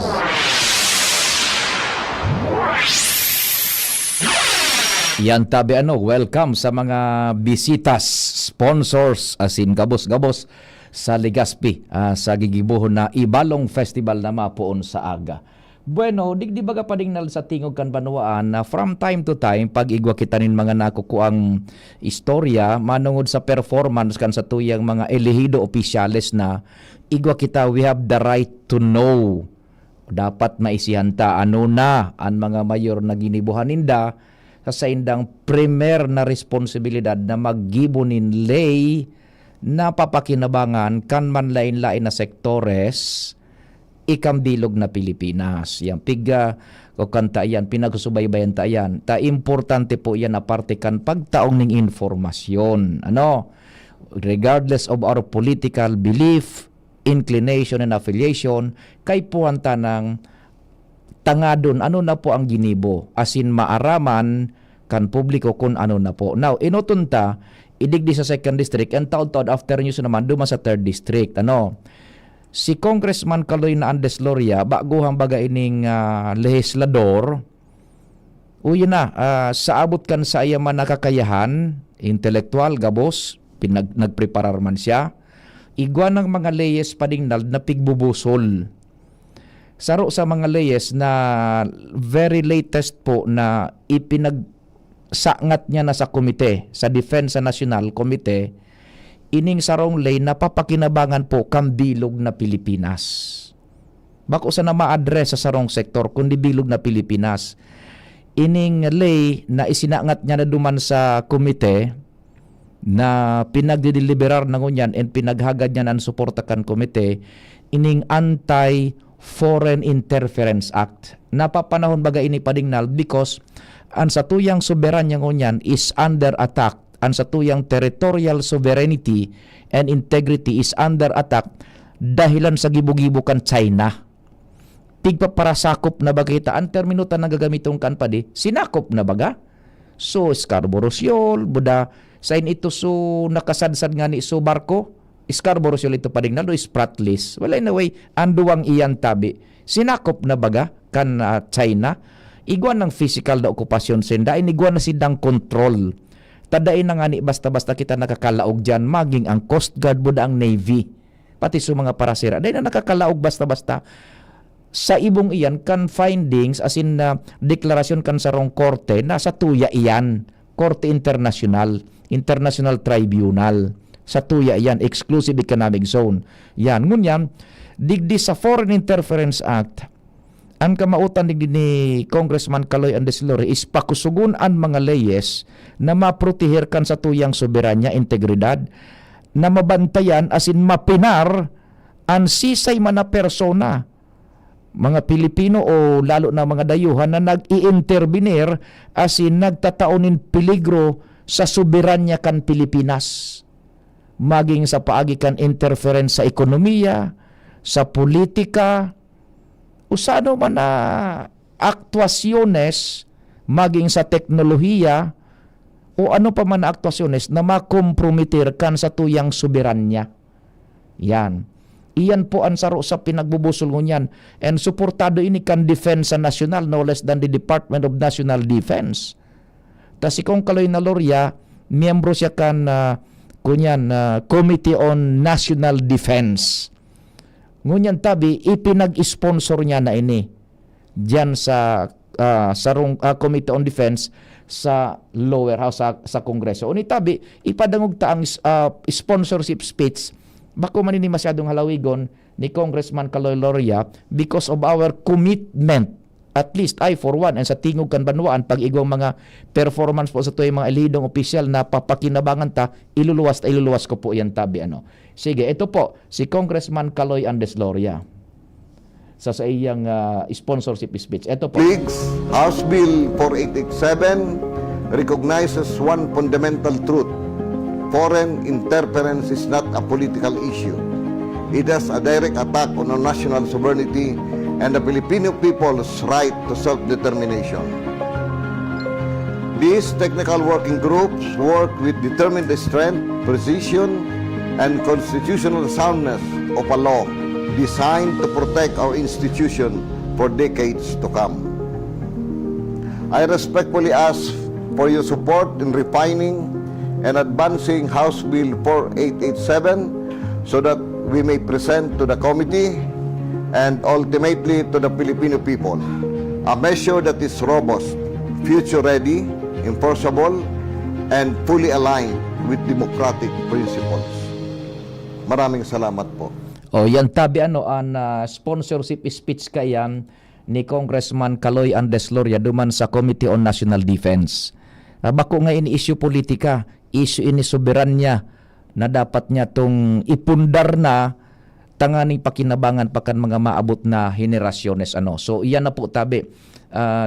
S5: Yan tabi welcome sa mga bisitas, sponsors, asin gabos-gabos sa Legazpi, sa gigibuhon na Ibalong Festival na mapuon sa aga. Bueno, digdi baga padingnal sa tingog kan Banwaan na from time to time, pag igwa kita nin mga nakukuang istorya, manungod sa performance kan sa tuyang mga elehido opisyales na igwa kita, we have the right to know. Dapat maisihanta ano na ang mga mayor na ginibuhan ninda sa indang premier na responsibilidad na maggibunin lay na papakinabangan kan man lain-lain na sektores ikambilog na Pilipinas. Yang piga o kanta yan, pinagsubaybayan ta yan. Ta importante po yan na parte kan pagtaong ning informasyon. Ano? Regardless of our political belief, inclination and affiliation, kay puwanta ng tangadon ano na po ang ginibo. Asin maaraman kan publiko kung ano na po. Now, inutunta, idigdi sa 2nd District and taon-taon after news naman duma sa 3rd District. Ano? Si Congressman Kaloy na Andes Loria, baguhang baga ining legislador, uy na, sa abot kan sa ayaman nakakayahan, intelektual, gabos, nagpreparar man siya, igwa ng mga leyes padingnal na pigbubusol. Saro sa mga leyes na very latest po na ipinagsangat niya na sa komite, sa Defensa National Committee, ining sarong lay na papakinabangan po kang bilog na Pilipinas. Bako sa na ma-address sa sarong sektor kundi bilog na Pilipinas. Ining lay na isinangat niya na duman sa komite na pinagdideliberar na ngunyan and pinaghagad niya ng suportakan komite, ining Anti-Foreign Interference Act. Napapanahon baga ini padingnal because ang satuyang soberanya ngunyan is under attack. Ang satuyang territorial sovereignty and integrity is under attack dahilan sa gibo-gibo kan China. Pigpaparasakop na baga kita, ang terminutan na gagamitong kan padi, sinakop na baga. So, Scarborough Shoal, buda, sain ito so nakasadsad nga ni so barko, Scarborough Shoal ito padingnal, is Spratlys. Well, anyway, anduwang iyan tabi. Sinakop na baga kan China. Iguan ng physical na okupasyon senda, iniguan na sidang control. Tadain na nga ni basta-basta kita nakakalaog dyan, maging ang Coast Guard, buda ang Navy, pati sa mga parasira. Dahil na nakakalaog basta-basta. Sa ibong iyan, kan findings, as in deklarasyon kan sarong korte, nasa tuya iyan, Korte International, International Tribunal. Sa tuya iyan, Exclusive Economic Zone. Yan, ngunyan, digdi sa Foreign Interference Act, ang kamautan ni Congressman Kaloy Andes Loria is pakusugun ang mga leyes na maprotehir kan sa tuyang soberanya, integridad, na mabantayan asin mapinar ang sisay man na persona, mga Pilipino o lalo na mga dayuhan na nag-i-intervenir asin nagtataonin peligro sa soberanya kan Pilipinas. Maging sa paagi kan interference sa ekonomiya, sa politika, usano man na aktwasyones maging sa teknolohiya o ano pa man na aktwasyones na makompromitir kan sa tuyang soberanya. Yan. Iyan po ang saro sa pinagbubusol ngunyan. And suportado ini kan Defensa Nacional no less than the Department of National Defense. Ta si Kong Kaloy na Loria, miyembro siya kan Committee on National Defense. Ngunyan tabi, ipinag-sponsor niya na ini diyan sa sarong Committee on Defense sa lower house sa Kongreso. Uni tabi, ipadangog ta ang sponsorship speech bako man ini masyadong halawigon ni Congressman Kaloy Loria because of our commitment, at least I for one, and sa tingog kan Banwaan pag igong mga performance po sa tuwing mga elidong opisyal na papakinabangan ta, iluluwas ko po yan tabi. Sige, ito po, si Congressman Kaloy Andes Loria sa iyang sponsorship speech. Ito po.
S1: House Bill 4887 recognizes one fundamental truth. Foreign interference is not a political issue. It has a direct attack on our national sovereignty and the Filipino people's right to self-determination. These technical working groups work with determined strength, precision, and constitutional soundness of a law designed to protect our institution for decades to come. I respectfully ask for your support in refining and advancing House Bill 4887 so that we may present to the committee and ultimately to the Filipino people a measure that is robust, future-ready, enforceable, and fully aligned with democratic principles. Maraming salamat po.
S5: O yan tabi an sponsorship speech kayan ni Congressman Kaloy Andes Loria duman sa Committee on National Defense. Bako nga ini issue politika, issue ini soberanya na dapat niya tong ipundar na tanganing pakinabangan pakan mga maabot na henerasyones ano. So iyan na po tabi.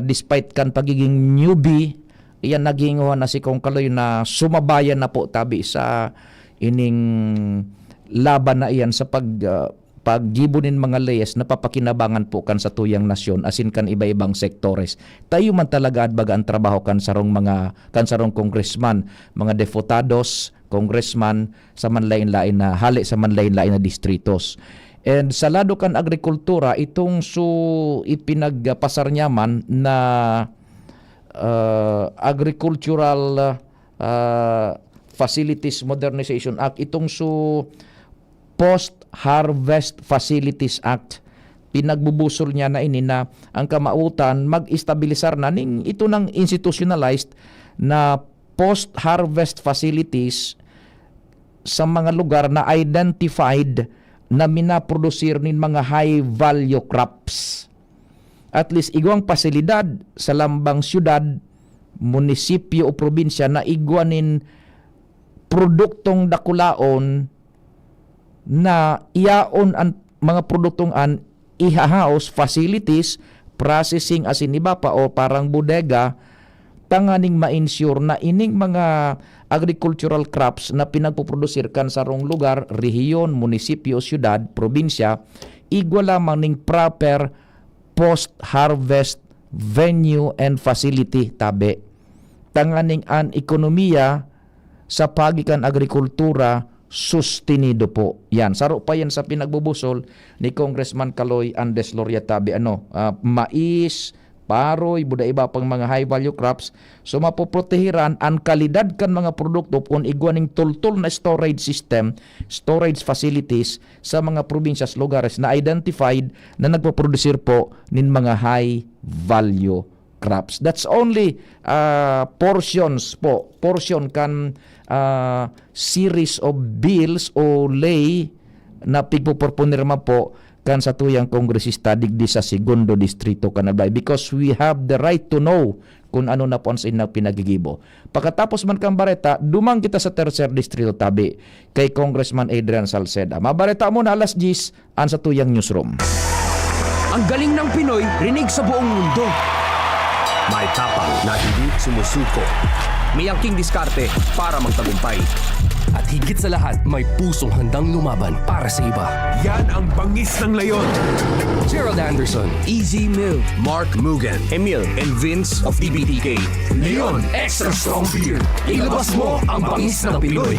S5: Despite kan pagiging newbie, iyan naging na si Kong Kaloy na sumabayan na po tabi sa ining laban na iyan sa paggibunin mga layas na papakinabangan po kan sa tuyang nasyon asin kan iba-ibang sektores. Tayo man talaga at baga ang trabaho kan sarong congressman, mga deputados, congressman sa manlain-lain na hali sa manlain-lain na distritos. And sa lado kan agrikultura itong ipinagpasarnyaman na Agricultural Facilities Modernization Act, itong Post-Harvest Facilities Act, pinagbubusol niya na ini na ang kamautan mag-estabilisar na ning ito ng institutionalized na post-harvest facilities sa mga lugar na identified na minaprodusir nin mga high-value crops. At least igwang pasilidad sa lambang syudad, munisipyo o probinsya na igwanin produktong dakulaon na iyaon ang mga produktong an ihahaos facilities processing asin iba pa o parang bodega tanganing ma-ensure na ining mga agricultural crops na pinagpuprodusir kan sarong lugar, rehiyon, munisipyo, syudad, probinsya, igwa lamang ning proper post-harvest venue and facility tabi. Tanganing an ekonomiya sa pagikan agrikultura sustenido po. Yan, saro pa yan sa pinagbubusol ni Congressman Kaloy Andes Loria tabi mais, paroy, buda iba pang mga high value crops, so mapoprotehiran ang kalidad kan mga produkto kung igwaning tultul na storage system, storage facilities sa mga probinsyas lugares na identified na nagpo-produce po nin mga high value crops. That's only portion kan series of bills o lay na pigpuporpunirma po kan sa tuyang kongresista digdi sa segundo distrito Kanabay, because we have the right to know kung ano na po ang pinagigibo. Pagkatapos man kang bareta, dumang kita sa tercer distrito tabi kay Congressman Adrian Salceda. Mabareta mo na alas 10 an sa tuyang newsroom.
S8: Ang galing ng Pinoy, rinig sa buong mundo. May tapang na hindi sumusuko. May angking diskarte para magtagumpay. At higit sa lahat, may pusong handang lumaban para sa iba.
S9: Yan ang bangis ng leyon.
S8: Gerald Anderson, Easy Mill, Mark Mugen, Emil, and Vince of TBTK.
S9: Leon Extra Strong Beer. Ilabas mo ang bangis ng Pinoy.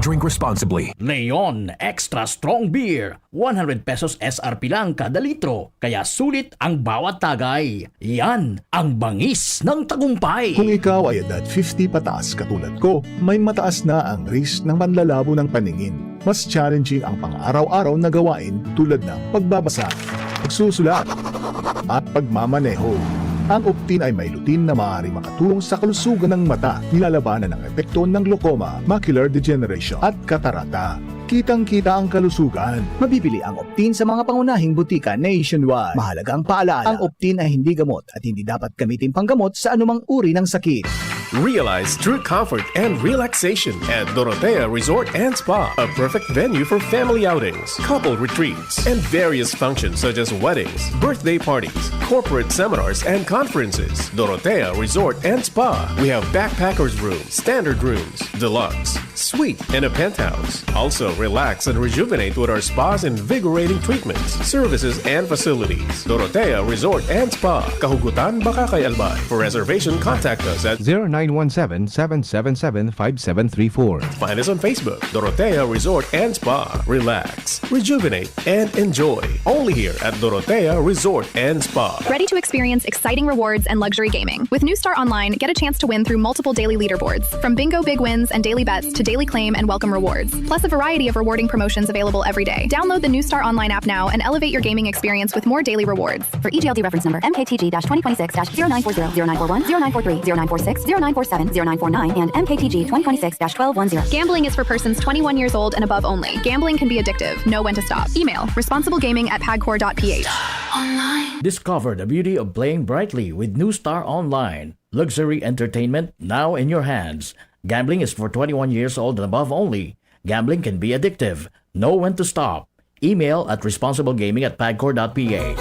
S9: Drink responsibly.
S7: Leon Extra Strong Beer. 100 pesos SRP lang kada litro. Kaya sulit ang bawat tagay. Yan ang bangis ng tagumpay.
S10: Kung ikaw ay edad 50 pataas katulad ko, may mataas na ang risk ng panlalabo ng paningin. Mas challenging ang pang-araw-araw na gawain tulad ng pagbabasa, pagsusulat, at pagmamaneho. Ang Optin ay may lutin na maaaring makatulong sa kalusugan ng mata, nilalabanan ng epekto ng glaucoma, macular degeneration at katarata. Kitang-kita ang kalusugan. Mabibili ang Optin sa mga pangunahing butika nationwide. Mahalagang paalala, ang Optin ay hindi gamot at hindi dapat gamitin panggamot sa anumang uri ng sakit.
S9: Realize true comfort and relaxation at Dorotea Resort and Spa, a perfect venue for family outings, couple retreats, and various functions such as weddings, birthday parties, corporate seminars, and conferences. Dorotea Resort and Spa. We have backpackers rooms, standard rooms, deluxe, suite, and a penthouse. Also, relax and rejuvenate with our spa's invigorating treatments, services, and facilities. Dorotea Resort and Spa, Kahugutan, Bakakay, Albay. For reservation, contact us at
S25: 0917-777-5734.
S9: Find us on Facebook, Dorotea Resort and Spa. Relax, rejuvenate, and enjoy. Only here at Dorotea Resort and Spa.
S14: Ready to experience exciting rewards and luxury gaming? With New Star Online, get a chance to win through multiple daily leaderboards, from bingo big wins and daily bets to daily claim and welcome rewards, plus a variety of rewarding promotions available every day. Download the New Star Online app now and elevate your gaming experience with more daily rewards.
S15: For EGLD reference number MKTG-2026-0940, 0940, 0943, 0946, 0947, 0949, and MKTG 2026-1210.
S14: Gambling is for persons 21 years old and above only. Gambling can be addictive. Know when to stop. Email responsiblegaming@pagcor.ph.
S7: Discover the beauty of playing brightly with New Star Online. Luxury entertainment now in your hands. Gambling is for 21 years old and above only. Gambling can be addictive. Know when to stop. Email at responsiblegaming@pagcor.ph.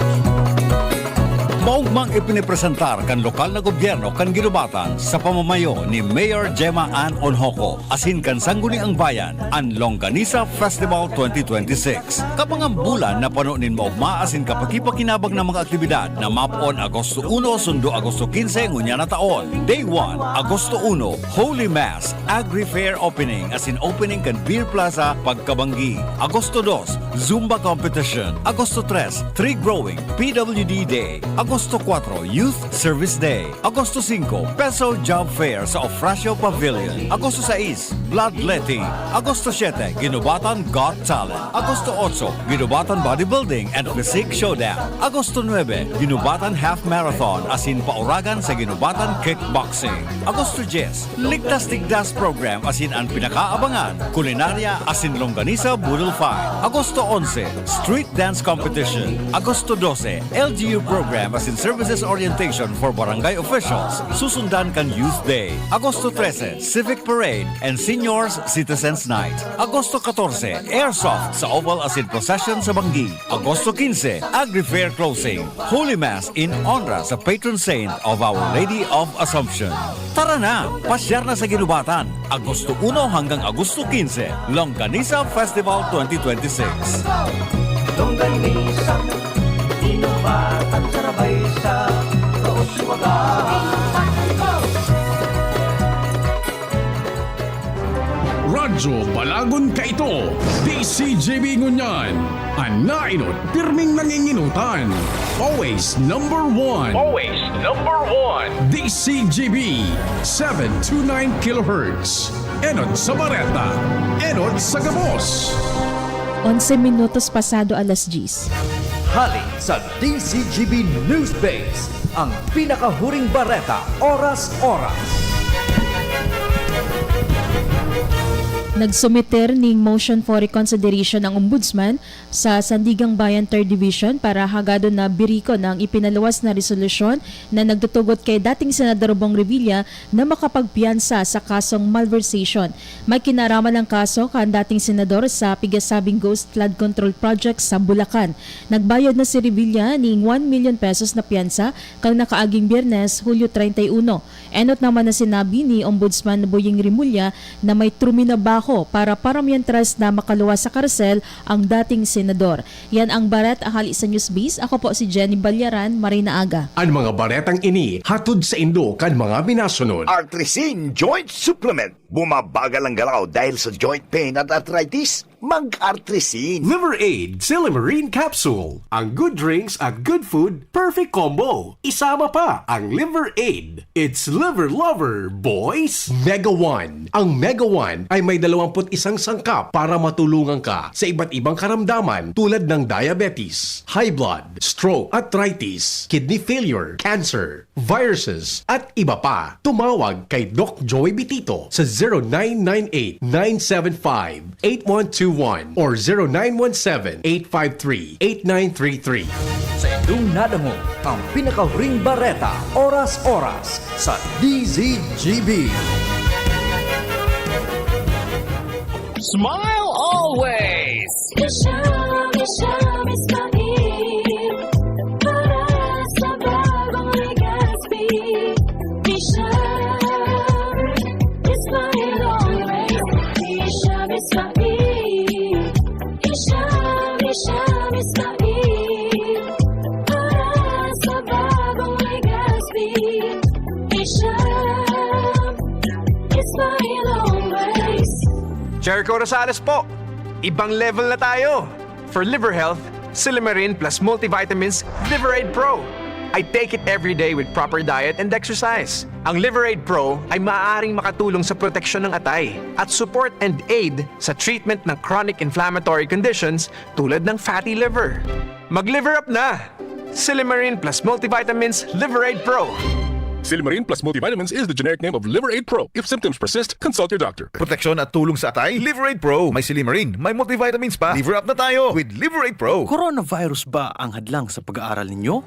S3: Maugmang ipinipresentar kan lokal na gobyerno kan ginubatan sa pamamayo ni Mayor Gemma Ann Onhoco asin kan sangguniang bayan ang Longganisa Festival 2026. Kapangang bulan na panunin maugma asin kapakipakinabang ng mga aktibidad na mapon Agosto 1 sundo Agosto 15 ngunya na taon. Day 1, Agosto 1, Holy Mass, Agri Fair Opening asin opening kan Beer Plaza Pagkabanggi. Agosto 2, Zumba Competition. Agosto 3, Tree Growing, PWD Day. Agosto 4, Youth Service Day. Agosto 5, Peso Job Fair sa Ofracio Pavilion. Agosto 6, Bloodletting. Agosto 7, Ginubatan Got Talent. Agosto 8, Ginubatan Bodybuilding and Physique Showdown. Agosto 9, Ginubatan Half Marathon asin pauragan sa Ginubatan Kickboxing. Agosto 10, Ligtas Tigdas Program asin ang pinakaabangan, kulinarya asin Longganisa Boodle Fight. Agosto 11, Street Dance Competition. Agosto 12, LGU Program asin Services Orientation for Barangay Officials. Susundan kan Youth Day. Agosto 13, Civic Parade and Seniors Citizens Night. Agosto 14, Airsoft sa Oval asin Procession sa Banggi. Agosto 15, Agri Fair Closing. Holy Mass in honor sa patron saint of Our Lady of Assumption. Tara na, pasyar na sa Ginubatan. Agosto 1 hanggang Agosto 15, Longganisa Festival 2026.
S16: Longganisa, Ginubatan sarabay sa
S17: Radyo Balagon ka ito, DCJB Ngunyan, ang nainot pirming nanginginutan. Always number one.
S16: Always number one.
S17: DCJB 729 kHz. Enot sa Bareta, enot sa Gabos.
S18: 11 minutos pasado alas 10.
S19: Hali sa DCGB News Base, ang pinakahuring bareta, oras-oras.
S18: Nagsumiter ning motion for reconsideration ang ombudsman sa Sandigang Bayan 3rd Division para hagado na biriko ng ipinaluwas na resolusyon na nagtutugot kay dating Senador Bong Revilla na makapagpiyansa sa kasong malversation. May kinaraman ng kaso kan dating senador sa pigasabing Ghost Flood Control Project sa Bulacan. Nagbayad na si Revilla ning 1 million pesos na piyansa kang nakaaging Biyernes, Hulyo 31. Enot naman na sinabi ni Ombudsman Boying Rimulya na may truminabaho para paramihan trust na makaluwas sa karsel ang dating senador. Yan ang baret ahali sa Newsbeat. Ako po si Jenny Balyaran, Marina Aga.
S17: Ang mga baretang ini hatod sa Indo kan mga binasunod.
S22: Artrisin Joint Supplement. Bumabagal ang galaw dahil sa joint pain at arthritis. Mag-Artrisin.
S9: Liver Aid Silimarine Capsule. Ang good drinks at good food, perfect combo. Isama pa ang Liver Aid. It's liver lover, boys.
S17: Mega One. Ang Mega One ay may 21 sangkap para matulungan ka sa iba't ibang karamdaman tulad ng diabetes, high blood, stroke, arthritis, kidney failure, cancer, viruses, at iba pa. Tumawag kay Doc Joey Bitito sa 0998-975-8121 or 0917-853-8933.
S19: Sa inyong nadango, ang pinakahuring bareta, oras-oras sa DZGB.
S16: Smile always!
S2: Rosales po. Ibang level na tayo. For liver health, Silimarin plus multivitamins Liverade Pro. I take it every day with proper diet and exercise. Ang Liverade Pro ay maaaring makatulong sa proteksyon ng atay at support and aid sa treatment ng chronic inflammatory conditions tulad ng fatty liver. Mag-liver up na! Silimarin plus multivitamins Liverade Pro.
S13: Silimarin plus multivitamins is the generic name of Liverade Pro. If symptoms persist, consult your doctor.
S20: Proteksyon at tulong sa atay, Liverade Pro. May Silimarin, may multivitamins pa. Liver up na tayo with Liverade Pro.
S21: Coronavirus ba ang hadlang sa pag-aaral ninyo?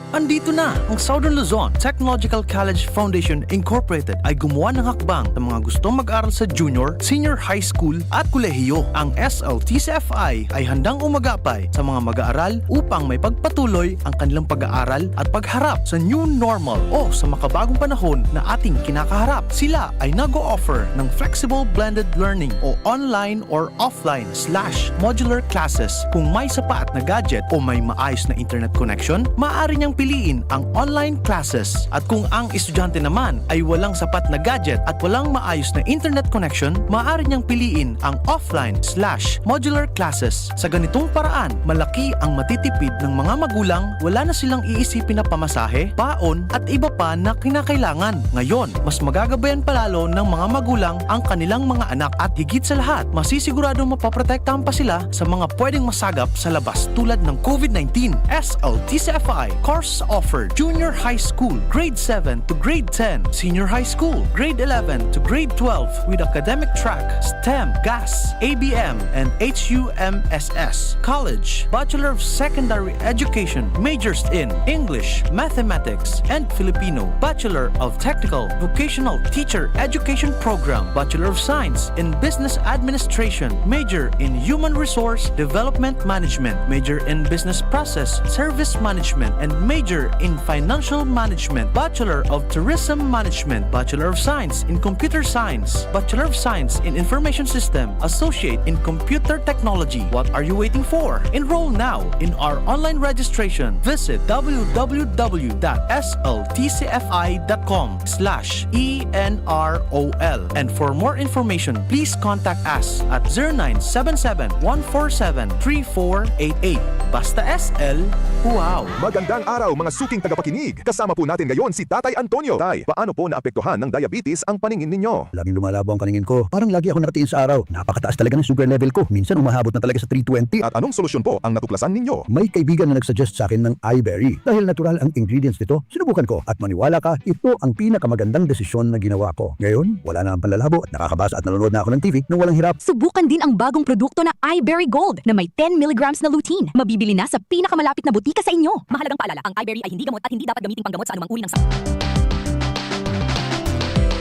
S21: Andito na ang Southern Luzon Technological College Foundation Incorporated ay gumawa ng hakbang sa mga gustong mag-aral sa junior, senior high school at kolehiyo. Ang SLTCFI ay handang umagapay sa mga mag-aaral upang may pagpatuloy ang kanilang pag-aaral at pagharap sa new normal o sa makabagong panahon na ating kinakaharap. Sila ay nag-o-offer ng flexible blended learning o online or offline/modular classes. Kung may sapat na gadget o may maayos na internet connection, maaari niyang piliin ang online classes. At kung ang estudyante naman ay walang sapat na gadget at walang maayos na internet connection, maaari niyang piliin ang offline/modular classes. Sa ganitong paraan, malaki ang matitipid ng mga magulang, wala na silang iisipin na pamasahe, baon at iba pa na kinakailangan. Ngayon, mas magagabayan palalo ng mga magulang ang kanilang mga anak at higit sa lahat, masisiguradong mapaprotektahan pa sila sa mga pwedeng masagap sa labas tulad ng COVID-19. SLTCFI course offered junior high school, grade 7 to grade 10, senior high school, grade 11 to grade 12 with academic track, STEM, GAS, ABM, and HUMSS. College, Bachelor of Secondary Education, majors in English, Mathematics, and Filipino. Bachelor of Technical Vocational Teacher Education Program, Bachelor of Science in Business Administration, major in Human Resource Development Management, major in Business Process Service Management, and major in Financial Management, Bachelor of Tourism Management, Bachelor of Science in Computer Science, Bachelor of Science in Information System, Associate in Computer Technology. What are you waiting for? Enroll now in our online registration. Visit www.sltcfi.com/ENROL. And for more information, please contact us at 0977-147-3488. Basta SL, wow!
S23: Magandang araw mga suking tagapakinig. Kasama po natin ngayon si Tatay Antonio. Tay, paano po naapektuhan ng diabetes ang paningin ninyo?
S24: Laging lumalabo ang paningin ko. Parang lagi ako nakatingin sa araw. Napakataas talaga ng sugar level ko. Minsan umahabot na talaga sa 320.
S23: At anong solusyon po ang natuklasan ninyo?
S24: May kaibigan na nagsuggest sa akin ng iBerry. Dahil natural ang ingredients nito, sinubukan ko. At maniwala ka, ito ang pinakamagandang desisyon na ginawa ko. Ngayon, wala na ang panlalabo at nakakabasa at nanonood na ako ng TV nang walang hirap.
S15: Subukan din ang bagong produkto na iBerry Gold na may 10 mg na lutein. Mabibili na sa pinakamalapit na butika sa inyo. Mahalagang paalala, ang iBerry ay hindi gamot at hindi dapat gamiting panggamot sa anumang uri ng sakit.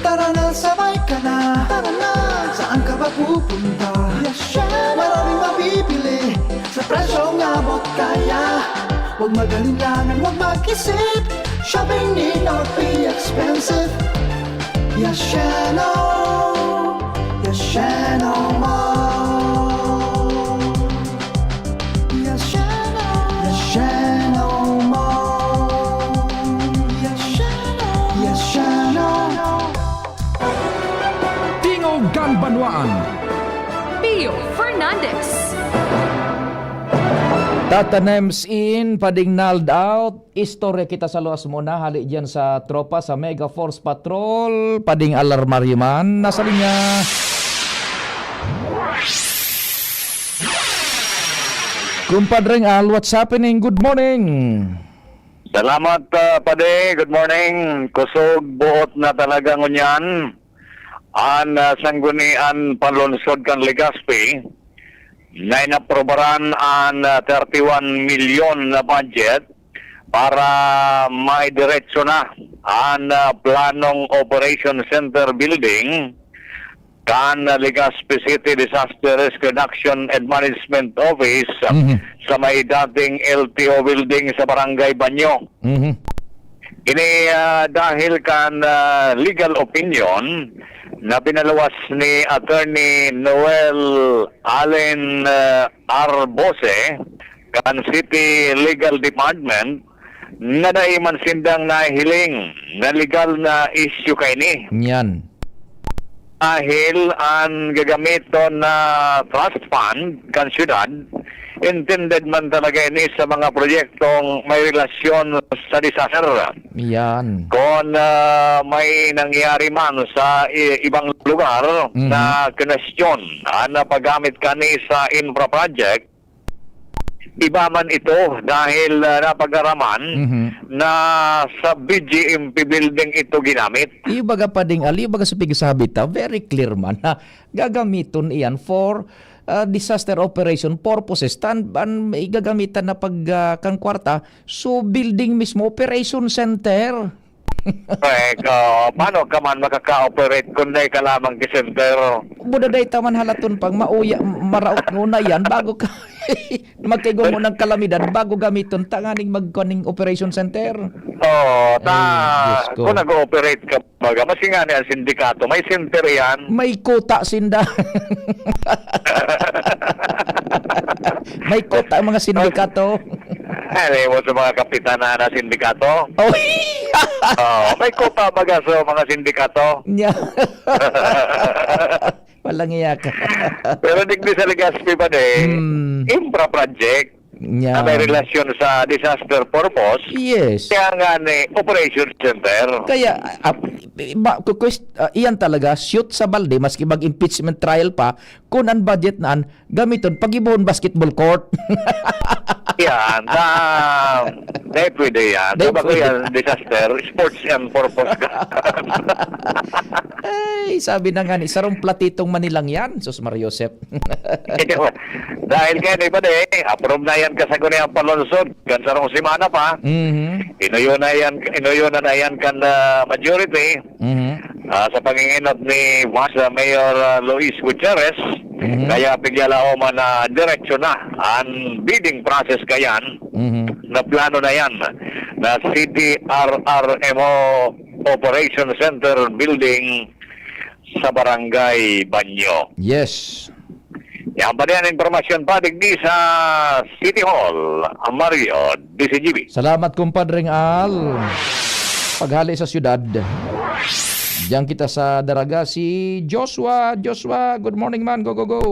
S16: Tara na, sabay ka na. Tara na, saan ka ba pupunta? Maraming mabibili sa presyong abot kaya. Huwag magalinlangan, huwag mag-isip. Shopping need not be expensive. Yashano, Yashano Mall. Yashano, Yashano Mall. Yashano, Yashano.
S26: Tingogan Banwaan.
S27: Pio Fernandez.
S5: Tatanems in, pading nulled out. Istorya kita sa luwas muna. Hali dyan sa tropa sa Mega Force Patrol. Pading alarmariman. Nasa linya. Kumpadreng Al, what's happening? Good morning.
S28: Salamat, Pade. Good morning. Kusog buot na talaga ngunyan. Ang sanggunian panlunsod kan Legazpi na inaprobaran ang 31 milyon na budget para maidiretso na ang planong Operation Center Building kan Legazpi City Disaster Risk Reduction and Management Office sa may dating LTO building sa Barangay Banyo. Ini dahil kan legal opinion na pinaluwas ni Attorney Noel Allen Arbose kan City Legal Department na naiman sindang nahiling na legal na issue kay ni.
S5: Yan.
S28: dahil ang gagamiton na trust fund kan syudad intended man talaga ini sa mga proyektong may relasyon sa disaster.
S5: Yan.
S28: Kung may nangyari man sa ibang lugar na question na paggamit kani sa infra project, iba man ito dahil napag-araman na sa BGMP building ito ginamit.
S5: Ibaga pa ding ali, ibaga sa pigsabita, very clear man na gagamiton iyan for disaster operation purposes. Tan igagamitan na pag kang kwarta, so building mismo operation center.
S28: Paano ka man makaka-operate kung na ka lamang ki center?
S5: Budaday taman halaton pag mauya, maraot muna yan bago ka magkaigo mo ng kalamidad bago gamiton tanganing magkuning operation center.
S28: Kung nag-ooperate ka baga, mas nga ang sindikato, may center yan.
S5: May kota sinda. May kota ang mga sindikato.
S28: Mo sa mga kapitana na sindikato. May kota baga sa mga sindikato.
S5: Walang iyak.
S28: Pero digdi sa Legazpi pa infra project na may relasyon sa disaster purpose.
S5: Yes.
S28: Kaya nga operation center.
S5: Kaya iyan talaga shoot sa balde maski mag-impeachment trial pa kung ang budget naan gamiton pag-ibuhon basketball court.
S28: Yan. Dahil pwede yan. Diba ko yan, disaster, sports and purpose ka.
S5: Ay, sabi na nga ni, sarong platitong manilang yan, Sus Mariosep.
S28: Dahil kaya ni Pade, approve na yan kasagunin ang palonsod. Kan sarong simana pa. Inuyo na yan kan majority. Sa panginginot ni Mayor Luis Gutierrez. Kaya pigyalao man na diretsyo na ang bidding process kayan na plano na yan na CDRRMO Operation Center Building sa Barangay Banyo.
S5: Yes.
S28: Yan pa din informasyon pa digdi sa City Hall, Mario, DCGB.
S5: Salamat kumpadring Al. Paghali sa syudad. Diyan kita sa Daraga si Joshua. Joshua, good morning man. Go, go, go.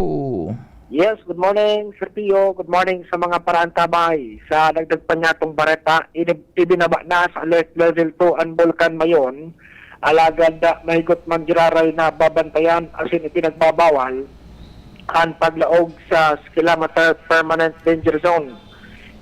S1: Yes, good morning, Sir Pio. Good morning sa mga parantabay. Sa nagdagpan niya itong bareta, ibinaba na sa alert level 2 ang Bulkan Mayon. Alagad na mahigot manggiraray na babantayan asin ipinagbabawal ang paglaog sa kilometer permanent danger zone.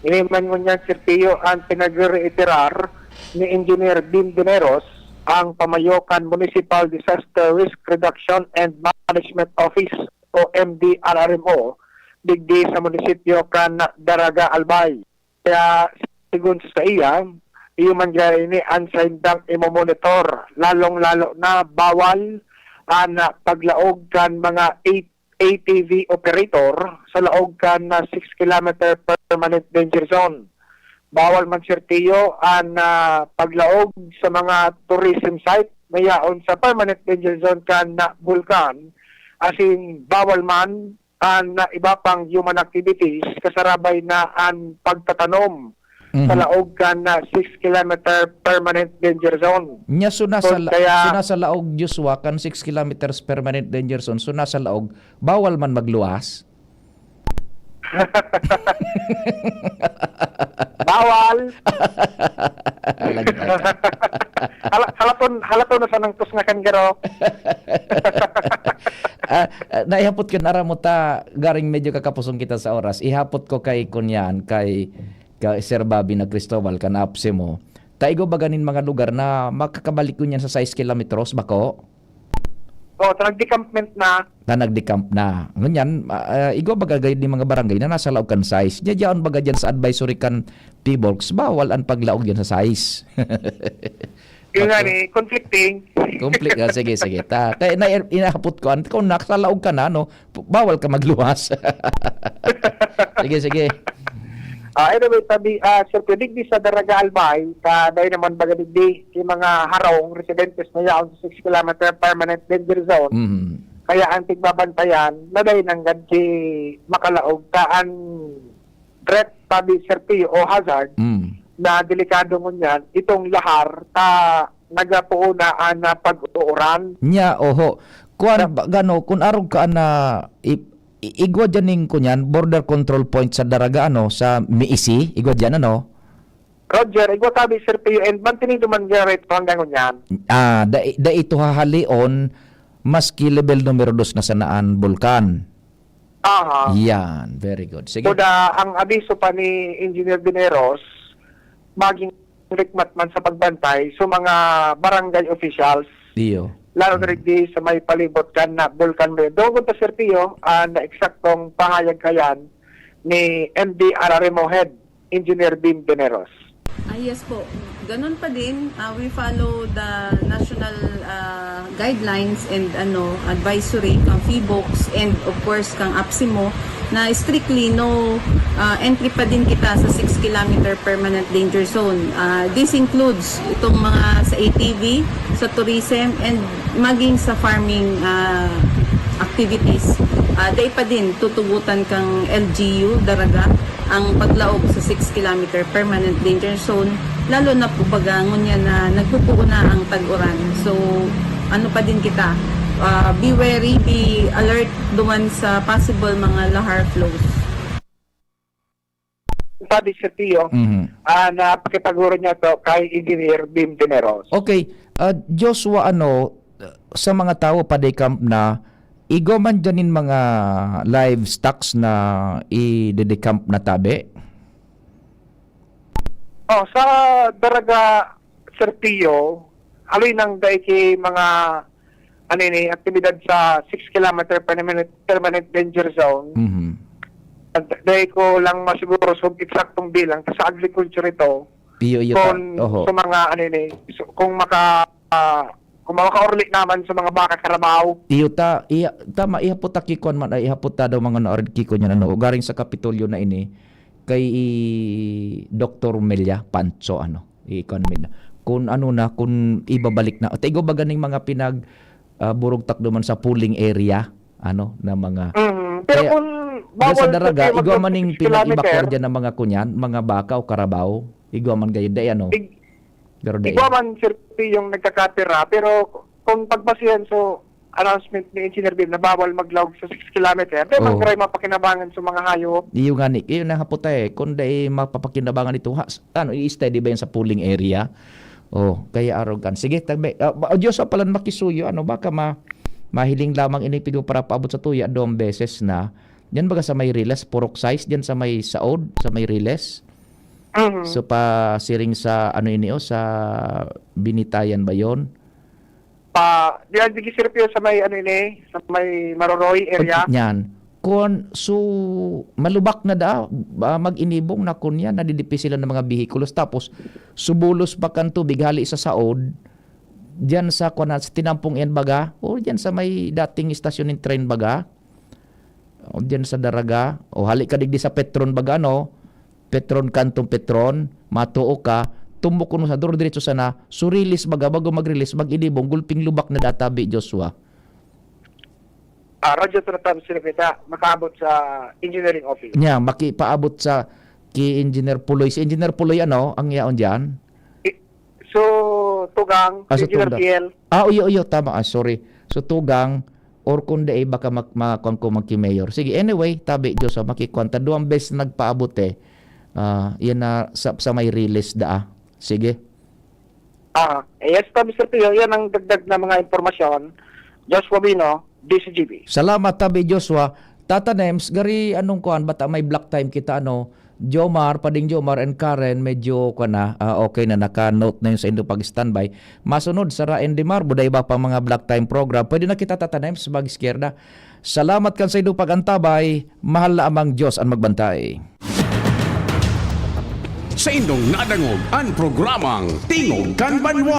S1: Iniman mo niya, Sir Pio, ang pinag-reiterar ni Engineer Dean Dineros ang Pamayokan Municipal Disaster Risk Reduction and Management Office o MDRRMO digdi sa munisipyo kan Daraga Albay. Kaya sigun sa iya, man ini ang saindang imomonitor lalong-lalo na bawal ang paglaog kan mga ATV operator sa laog kan 6 km permanent danger zone. Bawal man sirtiyo ang paglaog sa mga tourism site mayaon sa permanent danger zone kan na Bulkan, asin bawal man ang iba pang human activities kasarabay na ang pagtatanom sa laog kan na 6 km permanent danger zone.
S5: Nya suna sa laog Joshua kan 6 km permanent danger zone, suna sa laog bawal man magluwas.
S1: Bawal. halaton na sa nang tus nga kanggaro.
S5: Naihapot ko na mo ta garing medyo kakapusong kita sa oras. Ihapot ko kay kunyan kay Sir Bobby na Cristobal kanapse mo. Taigo ba ganin mga lugar na makakabalik ko niyan sa 6 kilometros bako?
S1: Nag-decampment na.
S5: Nag-decamp na. Ngunyan, igo bagay ni mga barangay na nasa laog kan size. Diyan baga dyan sa advisory kan P-Box, bawal ang paglaog dyan sa size.
S1: Yung nga ni, conflicting.
S5: Sige. Kaya inahapot ko, kung nasa laog ka na, no, bawal ka magluwas. Sige.
S1: Anyway, Sir Pio, digdi sa Daraga Albay, dahil naman baga digdi yung mga harong, residentes na yaon sa 6 km permanent danger zone. Kaya ang tigbabantayan, na dahil nang gansi makalaog kaan threat tabi, Sir Pio, o hazard, na delikado mo niyan, itong lahar, nagapuunaan na pag-uuran.
S5: Nya, oho. Kung arog ka na igwa dyan ning kunyan, border control point sa Daraga, sa Miisi, igwa dyan,
S1: Roger, igwa tabi Sir Pio, and mantinido man ito hanggang kunyan.
S5: Da ito hahalion, maski level numero 2 na sanaan bulkan.
S1: Aha.
S5: Yan, very good. Sige.
S1: Kuda, ang abiso pa ni Engineer Dineros, maging rikmat man sa pagbantay so mga barangay officials,
S5: Diyo.
S1: lalo na rin di sa may palibot kan na Bulkan Bay. Doon ta Sir Pio, na eksaktong pahayag kayan ni MDRRMO Head, Engineer Bim Dineros.
S4: Yes po. Ganun pa din, we follow the national guidelines and advisory kang FIBOX and of course kang APSIMO na strictly no entry pa din kita sa 6 km permanent danger zone. This includes itong mga sa ATV, sa tourism and maging sa farming activities. Day pa din tutugutan kang LGU, Daraga, ang paglaog sa 6 km permanent danger zone, lalo na po bagangon yan na nagpupuo na ang tag-uran. So, ano pa din kita, be wary, be alert duman sa possible mga lahar flows.
S1: Sabi Sir Pio, na pakipaguro niya to kay Engineer Bim Dineros.
S5: Okay, Joshua, sa mga tao pa day camp na igo man dyanin mga livestocks na i-decamp na tabi?
S1: Sa Daraga, Sir Pio, aloy nang daiki mga aktibidad sa 6 km permanent danger zone. Dahil ko lang masiguro sa eksaktong bilang sa agriculture ito. Kung sa mga kung maka-orlik naman sa mga baka karabaw.
S5: Tama, ihapot kikon man, ihapot daw mga naorid kikon yan, garing sa Kapitolyo na ini, kay Dr. Melia Pancho, i-economy na. Kung kung ibabalik na, o tayo ba ganing mga burugtak duman sa pooling area, na mga...
S1: Pero
S5: kaya,
S1: kung bawal
S5: sa Daraga, igwa man ning
S1: 6 kilometer,
S5: pinag-ibakor dyan ng mga kunyan, mga baka o karabaw, igwa man gayon,
S1: Igwa man Sir P yung nagkakatira, pero kung pagbasihan so announcement ni Engineer Bim na bawal maglawg sa 6 km, pero magkaroy mapakinabangan sa mga hayop.
S5: Iyo nga ni, iyo na haputa kung day mapapakinabangan ito, i-steady ba yan sa pooling area? Kaya arrogant. Sige, tagbe. Diyos sa palan makisuyo, baka mahiling lamang inipigo para paabot sa tuya 2 beses na. Diyan baga sa may Riles, purok size, diyan sa may Saod, sa may Riles. So pa siring sa sa Binitayan ba yon?
S1: Diyan digi Sir Pio sa may sa may Maroroy area.
S5: Yan. Malubak na mag-inibong na kunya, nadidipis sila ng mga bihikulos. Tapos, subulos pa kan tubig, hali sa Saod, diyan sa tinampong yan baga, o diyan sa may dating istasyon ng train baga, o diyan sa Daraga, o hali ka digdi sa Petron baga, Petron kantong Petron, matuo ka, tumbok kuno sa duro diretso sana, surilis baga, bago mag-release, mag-inibong, gulping lubak na databi, Joshua.
S1: Radyo Tratang Sinipita, makaabot sa engineering office.
S5: Makipaabot sa ki Engineer Puloy. Si Engineer Puloy, ang yaon dyan?
S1: So, Tugang, Engineer PL.
S5: Uyo, tama. Sorry. So, Tugang, or kundi baka makon ko magki-mayor. Sige, anyway, tabi, Diyos, makikwanta. 2 beses nagpaabot yan na sa may release Sige.
S1: Yes, Mr. Pio, yan ang dagdag na mga impormasyon. Joshua Bino, DCGB.
S5: Salamat, tabi, Joshua. Tata Nems, gari bata may black time kita, Jomar, Pading Jomar and Karen, medyo okay na, naka-note na yun sa inyong pag-standby. Masunod, Sara and Dimar, buday ba pa mga black time program? Pwede na kita, Tata Nems, mag-iskierda. Salamat kan sa inyong pag-antabay. Mahal na amang Diyos ang magbantay.
S6: Sa indong nadangog ang programang Tingog kan Banwa.